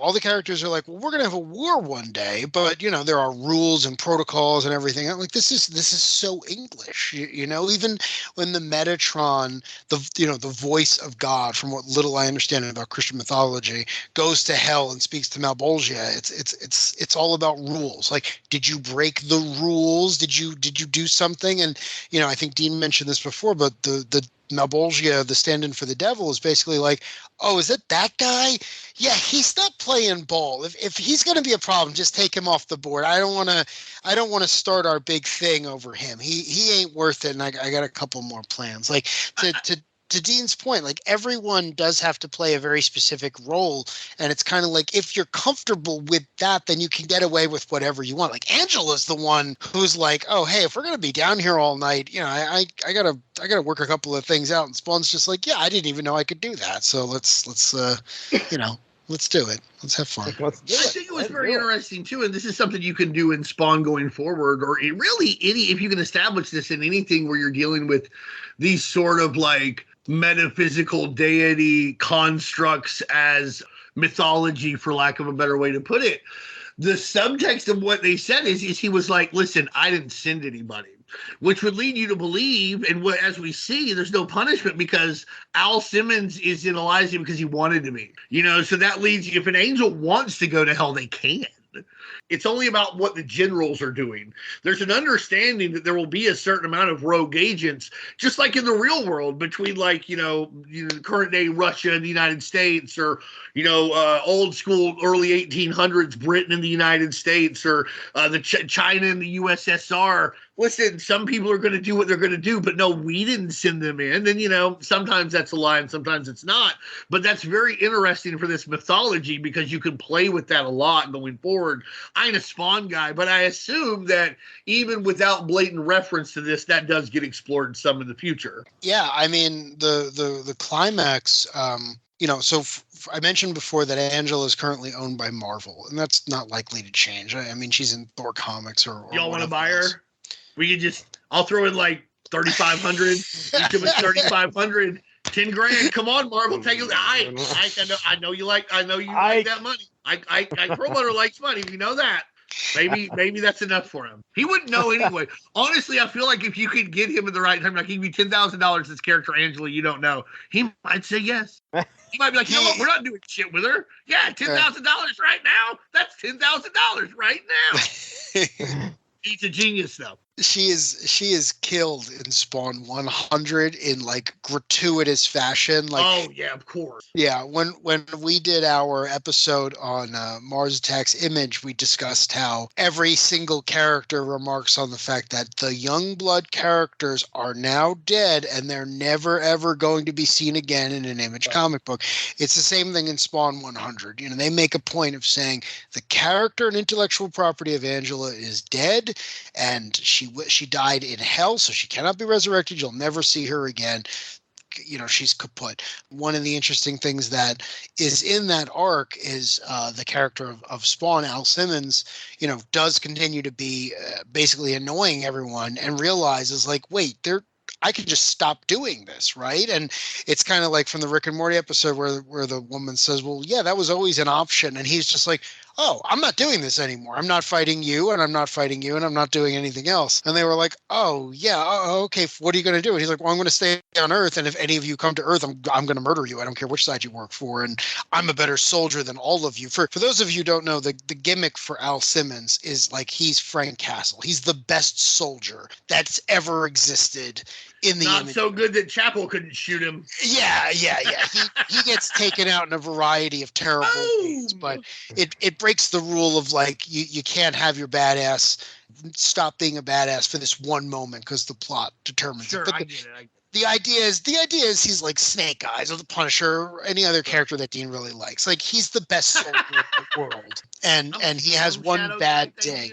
all the characters are like, well, we're going to have a war one day, but there are rules and protocols and everything. I'm like, this is so English, even when the Metatron, the voice of God, from what little I understand about Christian mythology, goes to hell and speaks to Malbolgia. It's all about rules. Like, did you break the rules? Did you do something? And, I think Dean mentioned this before, but the Malbolgia, the stand-in for the devil, is basically like, oh, is it that guy? Yeah, he's not playing ball. If he's going to be a problem, just take him off the board. I don't want to start our big thing over him. He ain't worth it. And I got a couple more plans. Like, to Dean's point, like, everyone does have to play a very specific role, and it's kind of like, if you're comfortable with that, then you can get away with whatever you want. Like, Angela's the one who's like, oh, hey, if we're gonna be down here all night, I gotta work a couple of things out. And Spawn's just like, yeah, I didn't even know I could do that. So let's let's do it. Let's have fun. I think it was very interesting too, and this is something you can do in Spawn going forward, or if you can establish this in anything where you're dealing with these sort of like metaphysical deity constructs as mythology, for lack of a better way to put it. The subtext of what they said is he was like, listen, I didn't send anybody, which would lead you to believe, and as we see, there's no punishment because Al Simmons is in Elysium because he wanted to be, so that leads you, if an angel wants to go to hell, they can. It's only about what the generals are doing. There's an understanding that there will be a certain amount of rogue agents, just like in the real world, between like, current day Russia and the United States, or, old school early 1800s Britain and the United States, or China and the USSR. Listen, some people are going to do what they're going to do, but no, we didn't send them in. And, sometimes that's a lie and sometimes it's not. But that's very interesting for this mythology because you can play with that a lot going forward. I ain't a Spawn guy, but I assume that even without blatant reference to this, that does get explored some in the future. Yeah, I mean, the climax, so I mentioned before that Angela is currently owned by Marvel, and that's not likely to change. I mean, she's in Thor comics or y'all want to buy her? We could I'll throw in like 3,500. You give us 3,500, 10 grand. Come on, Marvel, take it. I know you like that money. I Pro Butter likes money. You know that. Maybe that's enough for him. He wouldn't know anyway. Honestly, I feel like if you could get him at the right time, like he'd be $10,000 this character Angela you don't know, he might say yes. He might be like, you know what? We're not doing shit with her. Yeah, $10,000 right now. That's $10,000 right now. He's a genius, though. She is killed in Spawn 100 in like gratuitous fashion. Like, oh yeah, of course. Yeah, when we did our episode on Mars Attacks Image, we discussed how every single character remarks on the fact that the Youngblood characters are now dead and they're never ever going to be seen again in an Image comic book. It's the same thing in Spawn 100. They make a point of saying the character and intellectual property of Angela is dead, and she died in hell, so she cannot be resurrected. You'll never see her again. she's kaput. One of the interesting things that is in that arc is the character of Spawn, Al Simmons, does continue to be basically annoying everyone and realizes like, wait, I can just stop doing this, right? And it's kind of like from the Rick and Morty episode where the woman says, well, yeah, that was always an option. And he's just like, oh, I'm not doing this anymore. I'm not fighting you, and I'm not fighting you, and I'm not doing anything else. And they were like, oh, yeah, okay, what are you going to do? And he's like, well, I'm going to stay on Earth, and if any of you come to Earth, I'm going to murder you. I don't care which side you work for, and I'm a better soldier than all of you. For those of you who don't know, the gimmick for Al Simmons is like he's Frank Castle. He's the best soldier that's ever existed in the Not image. so good that Chapel couldn't shoot him. Yeah. He gets taken out in a variety of terrible ways, but it breaks the rule of like you can't have your badass stop being a badass for this one moment because the plot determines it. But I get it. the idea is he's like Snake Eyes or the Punisher or any other character that Dean really likes. Like he's the best soldier in the world, and he has one bad day.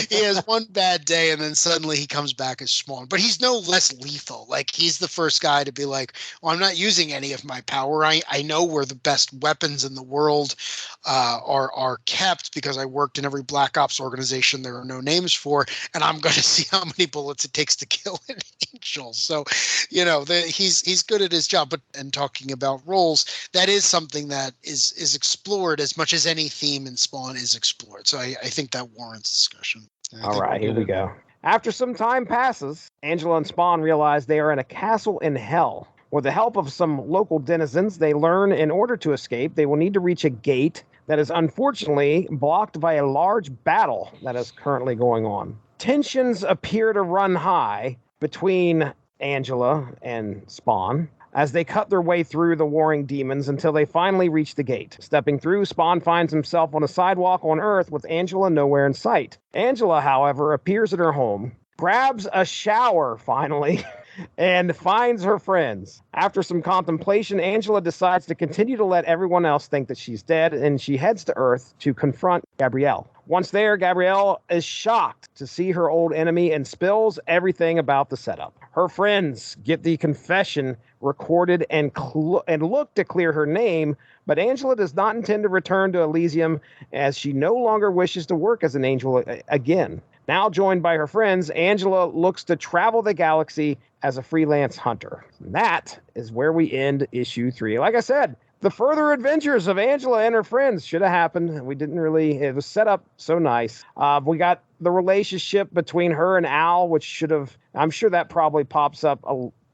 He has one bad day, and then suddenly he comes back as Spawn. But he's no less lethal. Like he's the first guy to be like, "Well, I'm not using any of my power. I know where the best weapons in the world are kept because I worked in every Black Ops organization there are no names for, and I'm going to see how many bullets it takes to kill an angel." So, he's good at his job. But and talking about roles, that is something that is explored as much as any theme in Spawn is explored. So I think that warrants discussion. All right, here we go. After some time passes, Angela and Spawn realize they are in a castle in hell. With the help of some local denizens, they learn in order to escape, they will need to reach a gate that is unfortunately blocked by a large battle that is currently going on. Tensions appear to run high between Angela and Spawn as they cut their way through the warring demons until they finally reach the gate. Stepping through, Spawn finds himself on a sidewalk on Earth with Angela nowhere in sight. Angela, however, appears at her home, grabs a shower finally, and finds her friends. After some contemplation, Angela decides to continue to let everyone else think that she's dead, and she heads to Earth to confront Gabrielle. Once there, Gabrielle is shocked to see her old enemy and spills everything about the setup. Her friends get the confession recorded and look to clear her name, but Angela does not intend to return to Elysium as she no longer wishes to work as an angel again. Now joined by her friends, Angela looks to travel the galaxy as a freelance hunter. That is where we end issue 3. Like I said, the further adventures of Angela and her friends should have happened. We didn't really, it was set up so nice. We got the relationship between her and Al, which should have, I'm sure that probably pops up,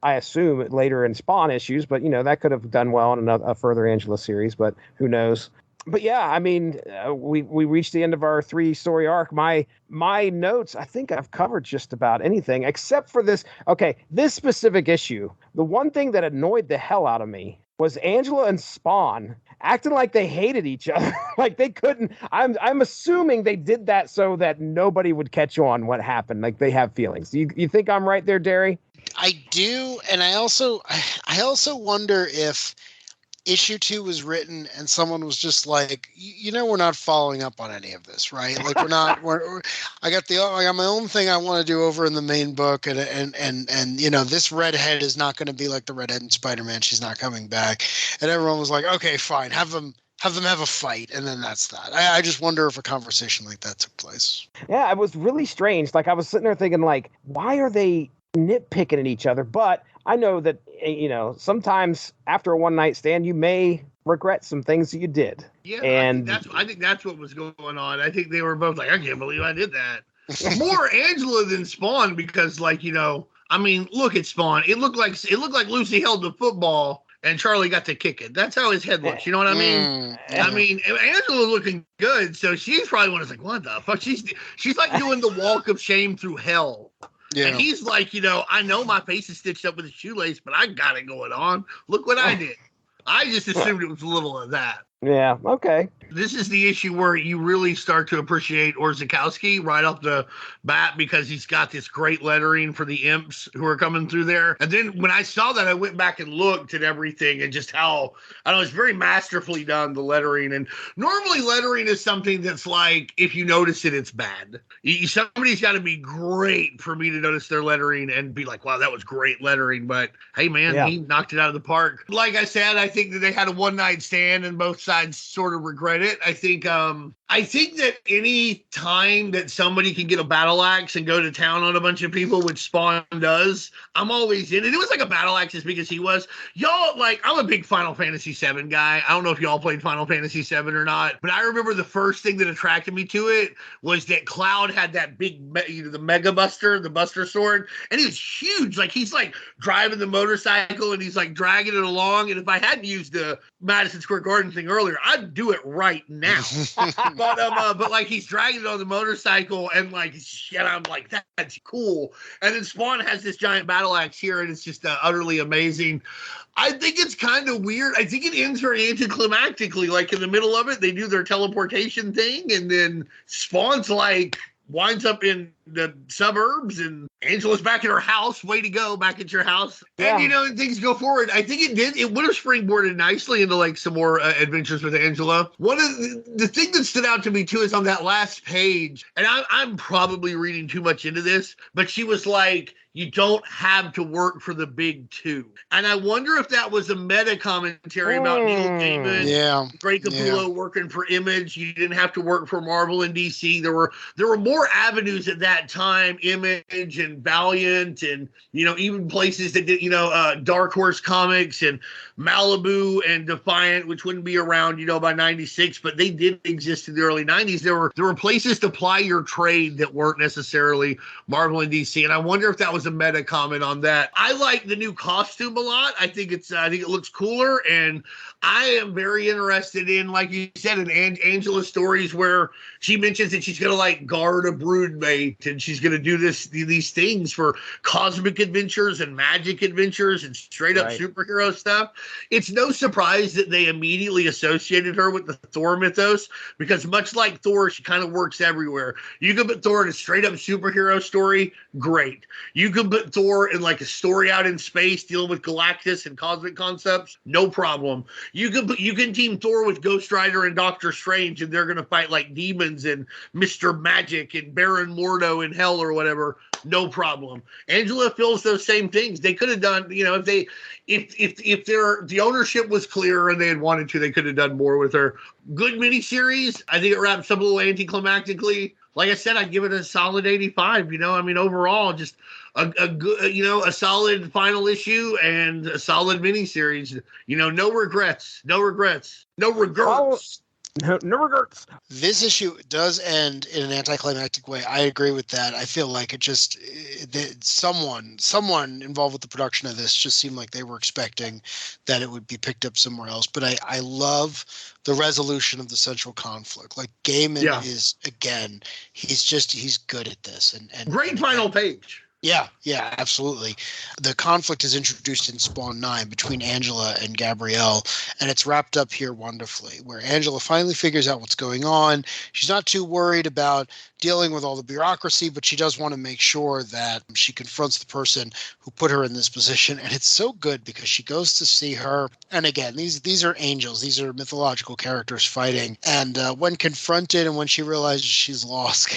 I assume, later in Spawn issues, but that could have done well in a further Angela series, but who knows. But yeah, I mean, we reached the end of our 3-story arc. My notes, I think I've covered just about anything except for this. Okay, this specific issue. The one thing that annoyed the hell out of me was Angela and Spawn acting like they hated each other. Like they couldn't. I'm assuming they did that so that nobody would catch on what happened. Like they have feelings. You think I'm right there, Darry? I do, and I also wonder if issue 2 was written and someone was just like, we're not following up on any of this, right? Like I got my own thing I want to do over in the main book, and this redhead is not going to be like the redhead in Spider-Man. She's not coming back, and everyone was like, okay, fine, have them have a fight, and then that's that. I just wonder if a conversation like that took place. Yeah, it was really strange. Like I was sitting there thinking, like, why are they nitpicking at each other? But I know that, sometimes after a one night stand, you may regret some things that you did. Yeah, and I think that's what was going on. I think they were both like, I can't believe I did that. More Angela than Spawn, because look at Spawn. It looked like Lucy held the football and Charlie got to kick it. That's how his head looks. You know what I mean? I mean, Angela looking good, so she's probably one that's like, what the fuck? She's like doing the walk of shame through hell. Yeah. And he's like, I know my face is stitched up with a shoelace, but I got it going on. Look what I did. I just assumed it was a little of that. Yeah. Okay. This is the issue where you really start to appreciate Orzechowski right off the bat because he's got this great lettering for the imps who are coming through there. And then when I saw that, I went back and looked at everything and just how, I don't know, it's very masterfully done, the lettering. And normally lettering is something that's like, if you notice it, it's bad. Somebody's got to be great for me to notice their lettering and be like, wow, that was great lettering. But hey, man, he knocked it out of the park. Like I said, I think that they had a one-night stand and both sides sort of regret it. I think that any time that somebody can get a battle axe and go to town on a bunch of people, which Spawn does, I'm always in it. It was like a battle axe as big as he was. Y'all, like, I'm a big Final Fantasy VII guy. I don't know if y'all played Final Fantasy VII or not, but I remember the first thing that attracted me to it was that Cloud had that big, the Mega Buster, the Buster Sword, and he was huge. Like, he's like driving the motorcycle and he's like dragging it along. And if I hadn't used the Madison Square Garden thing earlier, I'd do it right now. But like he's dragging it on the motorcycle and like shit, I'm like, that's cool. And then Spawn has this giant battle axe here, and it's just utterly amazing. I think it's kind of weird. I think it ends very anticlimactically. Like in the middle of it, they do their teleportation thing, and then Spawn's like winds up in the suburbs, and Angela's back at her house. Way to go, back at your house. Yeah. And things go forward. I think it would have springboarded nicely into like some more adventures with Angela. One of the thing that stood out to me too is on that last page, and I'm probably reading too much into this, but she was like, you don't have to work for the big two. And I wonder if that was a meta commentary about Neil Gaiman, Greg Capullo working for Image. You didn't have to work for Marvel and DC. There were more avenues at that time, Image and Valiant, and even places that did Dark Horse Comics and Malibu and Defiant, which wouldn't be around by 96, but they did exist in the early 90s. There were places to ply your trade that weren't necessarily Marvel and DC. And I wonder if that was a meta comment on that. I like the new costume a lot. I think it looks cooler, and I am very interested in, like you said, in Angela's stories where she mentions that she's going to like guard a broodmate, and she's going to do these things for cosmic adventures and magic adventures and straight up superhero stuff. It's no surprise that they immediately associated her with the Thor mythos, because much like Thor, she kind of works everywhere. You can put Thor in a straight up superhero story, great. You can put Thor in like a story out in space dealing with Galactus and cosmic concepts, no problem. You can team Thor with Ghost Rider and Doctor Strange, and they're going to fight like demons and Mr. Magic and Baron Mordo in hell or whatever, no problem. Angela fills those same things. They could have done, if the ownership was clear and they had wanted to, they could have done more with her. Good miniseries. I think it wraps up a little anticlimactically. Like I said, I'd give it a solid 85. Overall, just a good, a solid final issue and a solid miniseries. No regrets. No regrets. No regrets. No regrets. This issue does end in an anticlimactic way. I agree with that. I feel like someone involved with the production of this just seemed like they were expecting that it would be picked up somewhere else. But I love the resolution of the central conflict. Like Gaiman is, again, he's good at this. And great final page. Yeah, absolutely. The conflict is introduced in Spawn 9 between Angela and Gabrielle, and it's wrapped up here wonderfully, where Angela finally figures out what's going on. She's not too worried about dealing with all the bureaucracy, but she does want to make sure that she confronts the person who put her in this position. And it's so good because she goes to see her. And again, these are angels. These are mythological characters fighting. And when confronted and when she realizes she's lost,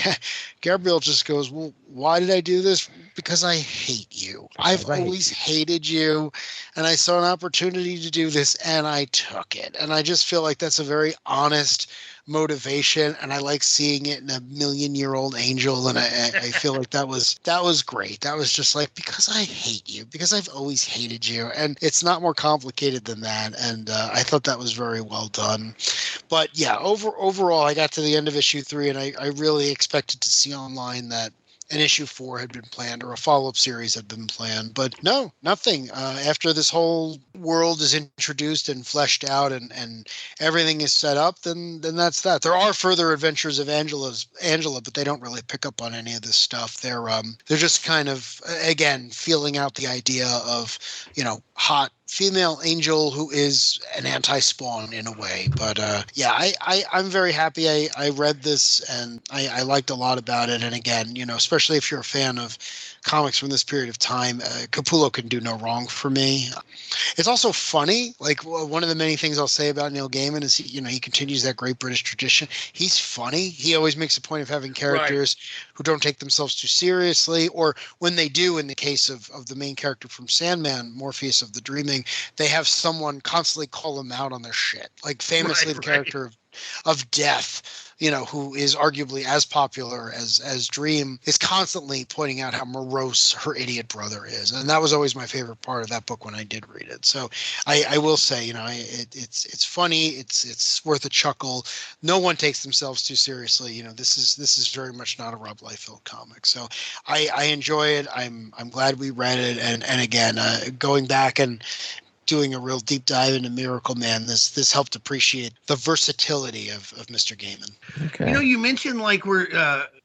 Gabrielle just goes, well, why did I do this? Because I hate you. I've always hated you. And I saw an opportunity to do this and I took it. And I just feel like that's a very honest motivation, and I like seeing it in a million-year-old angel, and I feel like that was great. That was just like, because I hate you, because I've always hated you, and it's not more complicated than that, and I thought that was very well done. But yeah, overall, I got to the end of issue 3, and I really expected to see online that an issue 4 had been planned or a follow-up series had been planned, but no, nothing. After this whole world is introduced and fleshed out and everything is set up, then that's that. There are further adventures of Angela, but they don't really pick up on any of this stuff. They're just kind of, again, feeling out the idea of, hot female angel who is an anti-Spawn in a way. But I'm very happy I read this, and I liked a lot about it. And again, especially if you're a fan of comics from this period of time, Capullo can do no wrong for me. It's also funny. Like, one of the many things I'll say about Neil Gaiman is he continues that great British tradition. He's funny. He always makes a point of having characters who don't take themselves too seriously, or when they do, in the case of the main character from Sandman, Morpheus of the Dreaming, they have someone constantly call them out on their shit. Like, famously, the character of Death, who is arguably as popular as Dream, is constantly pointing out how morose her idiot brother is. And that was always my favorite part of that book when I did read it. So I will say, it's funny. It's worth a chuckle. No one takes themselves too seriously. This is very much not a Rob Liefeld comic. So I enjoy it. I'm glad we read it. And again, going back and doing a real deep dive into Miracle Man, this helped appreciate the versatility of Mr. Gaiman. Okay. You mentioned like where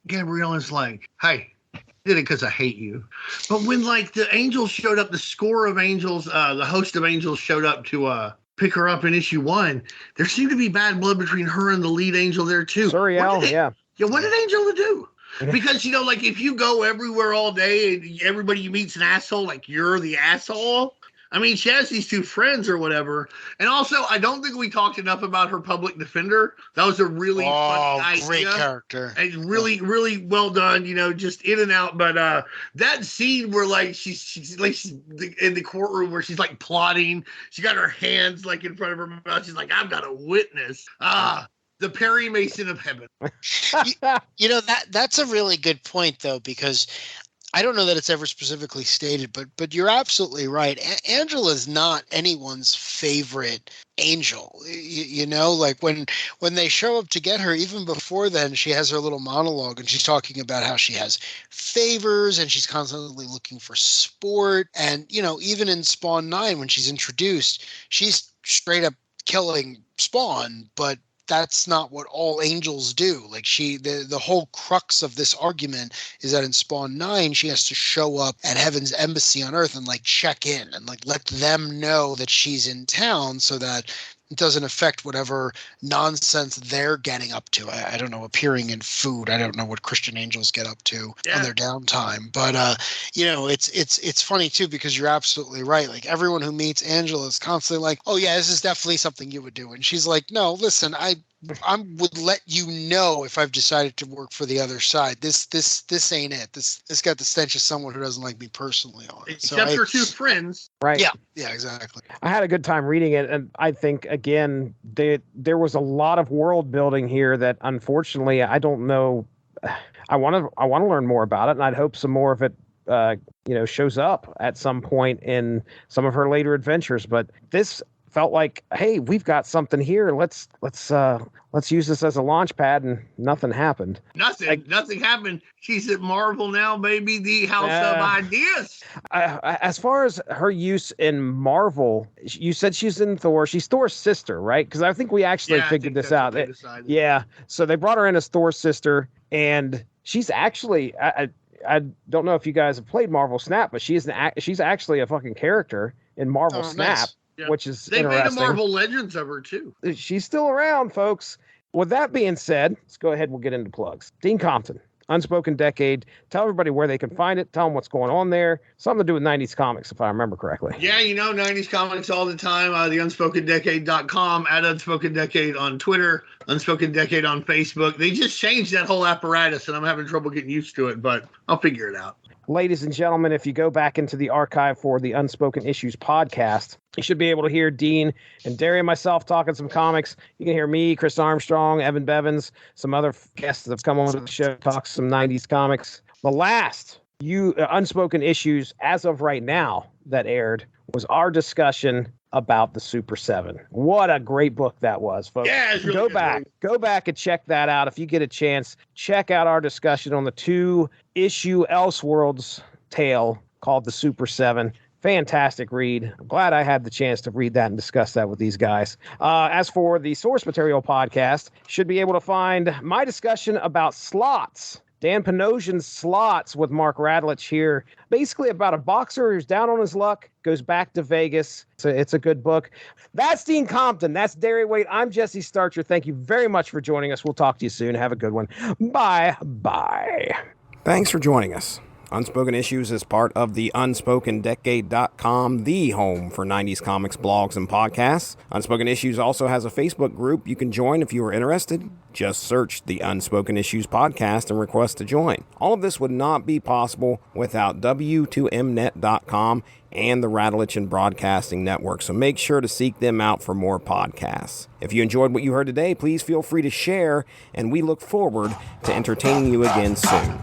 Gabrielle is like, "Hey, I did it because I hate you." But when like the angels showed up, the score of angels, the host of angels showed up to pick her up in issue 1, there seemed to be bad blood between her and the lead angel there too. Suriel, yeah. Yeah, what did Angela do? Because like if you go everywhere all day and everybody you meet's an asshole, like you're the asshole. I mean, she has these 2 friends or whatever. And also, I don't think we talked enough about her public defender. That was a really fun idea. Great character. And really, really well done, just in and out. But that scene where, like, she's in the courtroom where she's, like, plotting. She got her hands, like, in front of her mouth. She's like, I've got a witness. The Perry Mason of heaven. That's a really good point, though, because I don't know that it's ever specifically stated, but you're absolutely right. Angela's not anyone's favorite angel. Like when they show up to get her, even before then, she has her little monologue and she's talking about how she has favors and she's constantly looking for sport. And, even in Spawn 9, when she's introduced, she's straight up killing Spawn, but that's not what all angels do. Like, the whole crux of this argument is that in Spawn 9, she has to show up at Heaven's embassy on Earth and like check in and like let them know that she's in town so that it doesn't affect whatever nonsense they're getting up to. I don't know, appearing in food. I don't know what Christian angels get up to on their downtime. But it's funny too, because you're absolutely right. Like, everyone who meets Angela is constantly like, "Oh yeah, this is definitely something you would do," and she's like, "No, listen, I would let you know if I've decided to work for the other side. This ain't it. This got the stench of someone who doesn't like me personally on it." Except her 2 friends. Right. Yeah, exactly. I had a good time reading it, and I think, again, there was a lot of world building here that, unfortunately, I don't know. I want to learn more about it, and I'd hope some more of it shows up at some point in some of her later adventures. But this felt like, hey, we've got something here. Let's use this as a launch pad, and nothing happened. Nothing happened. She's at Marvel now, baby, the house of ideas. As far as her use in Marvel, you said she's in Thor. She's Thor's sister, right? Because I think we actually figured this out. Yeah. So they brought her in as Thor's sister, and she's actually, I don't know if you guys have played Marvel Snap, but she's actually a fucking character in Marvel Snap. Nice. Yeah. Which is they interesting. made a Marvel Legends of her too. She's still around, folks. With that being said, let's go ahead. We'll get into plugs. Dean Compton, Unspoken Decade. Tell everybody where they can find it. Tell them what's going on there. Something to do with 90s comics, if I remember correctly. Yeah, 90s comics all the time. The UnspokenDecade.com, at Unspoken Decade on Twitter, Unspoken Decade on Facebook. They just changed that whole apparatus, and I'm having trouble getting used to it, but I'll figure it out. Ladies and gentlemen, if you go back into the archive for the Unspoken Issues podcast, you should be able to hear Dean and Darry and myself talking some comics. You can hear me, Chris Armstrong, Evan Bevins, some other guests that have come on to the show, talk some 90s comics. The last Unspoken Issues, as of right now, that aired was our discussion about the Super 7. What a great book that was, folks. Yeah, it's really Go back and check that out. If you get a chance, check out our discussion on the 2-issue Elseworlds tale called the Super 7. Fantastic read. I'm glad I had the chance to read that and discuss that with these guys. As for the Source Material podcast, should be able to find my discussion about slots Dan Panosian's Slots with Mark Radulich here. Basically about a boxer who's down on his luck, goes back to Vegas. So it's a good book. That's Dean Compton. That's Darry Waite. I'm Jesse Starcher. Thank you very much for joining us. We'll talk to you soon. Have a good one. Bye-bye. Thanks for joining us. Unspoken Issues is part of the UnspokenDecade.com, the home for 90s comics, blogs, and podcasts. Unspoken Issues also has a Facebook group you can join if you are interested. Just search the Unspoken Issues podcast and request to join. All of this would not be possible without W2Mnet.com and the Radulich and Broadcasting Network, so make sure to seek them out for more podcasts. If you enjoyed what you heard today, please feel free to share, and we look forward to entertaining you again soon.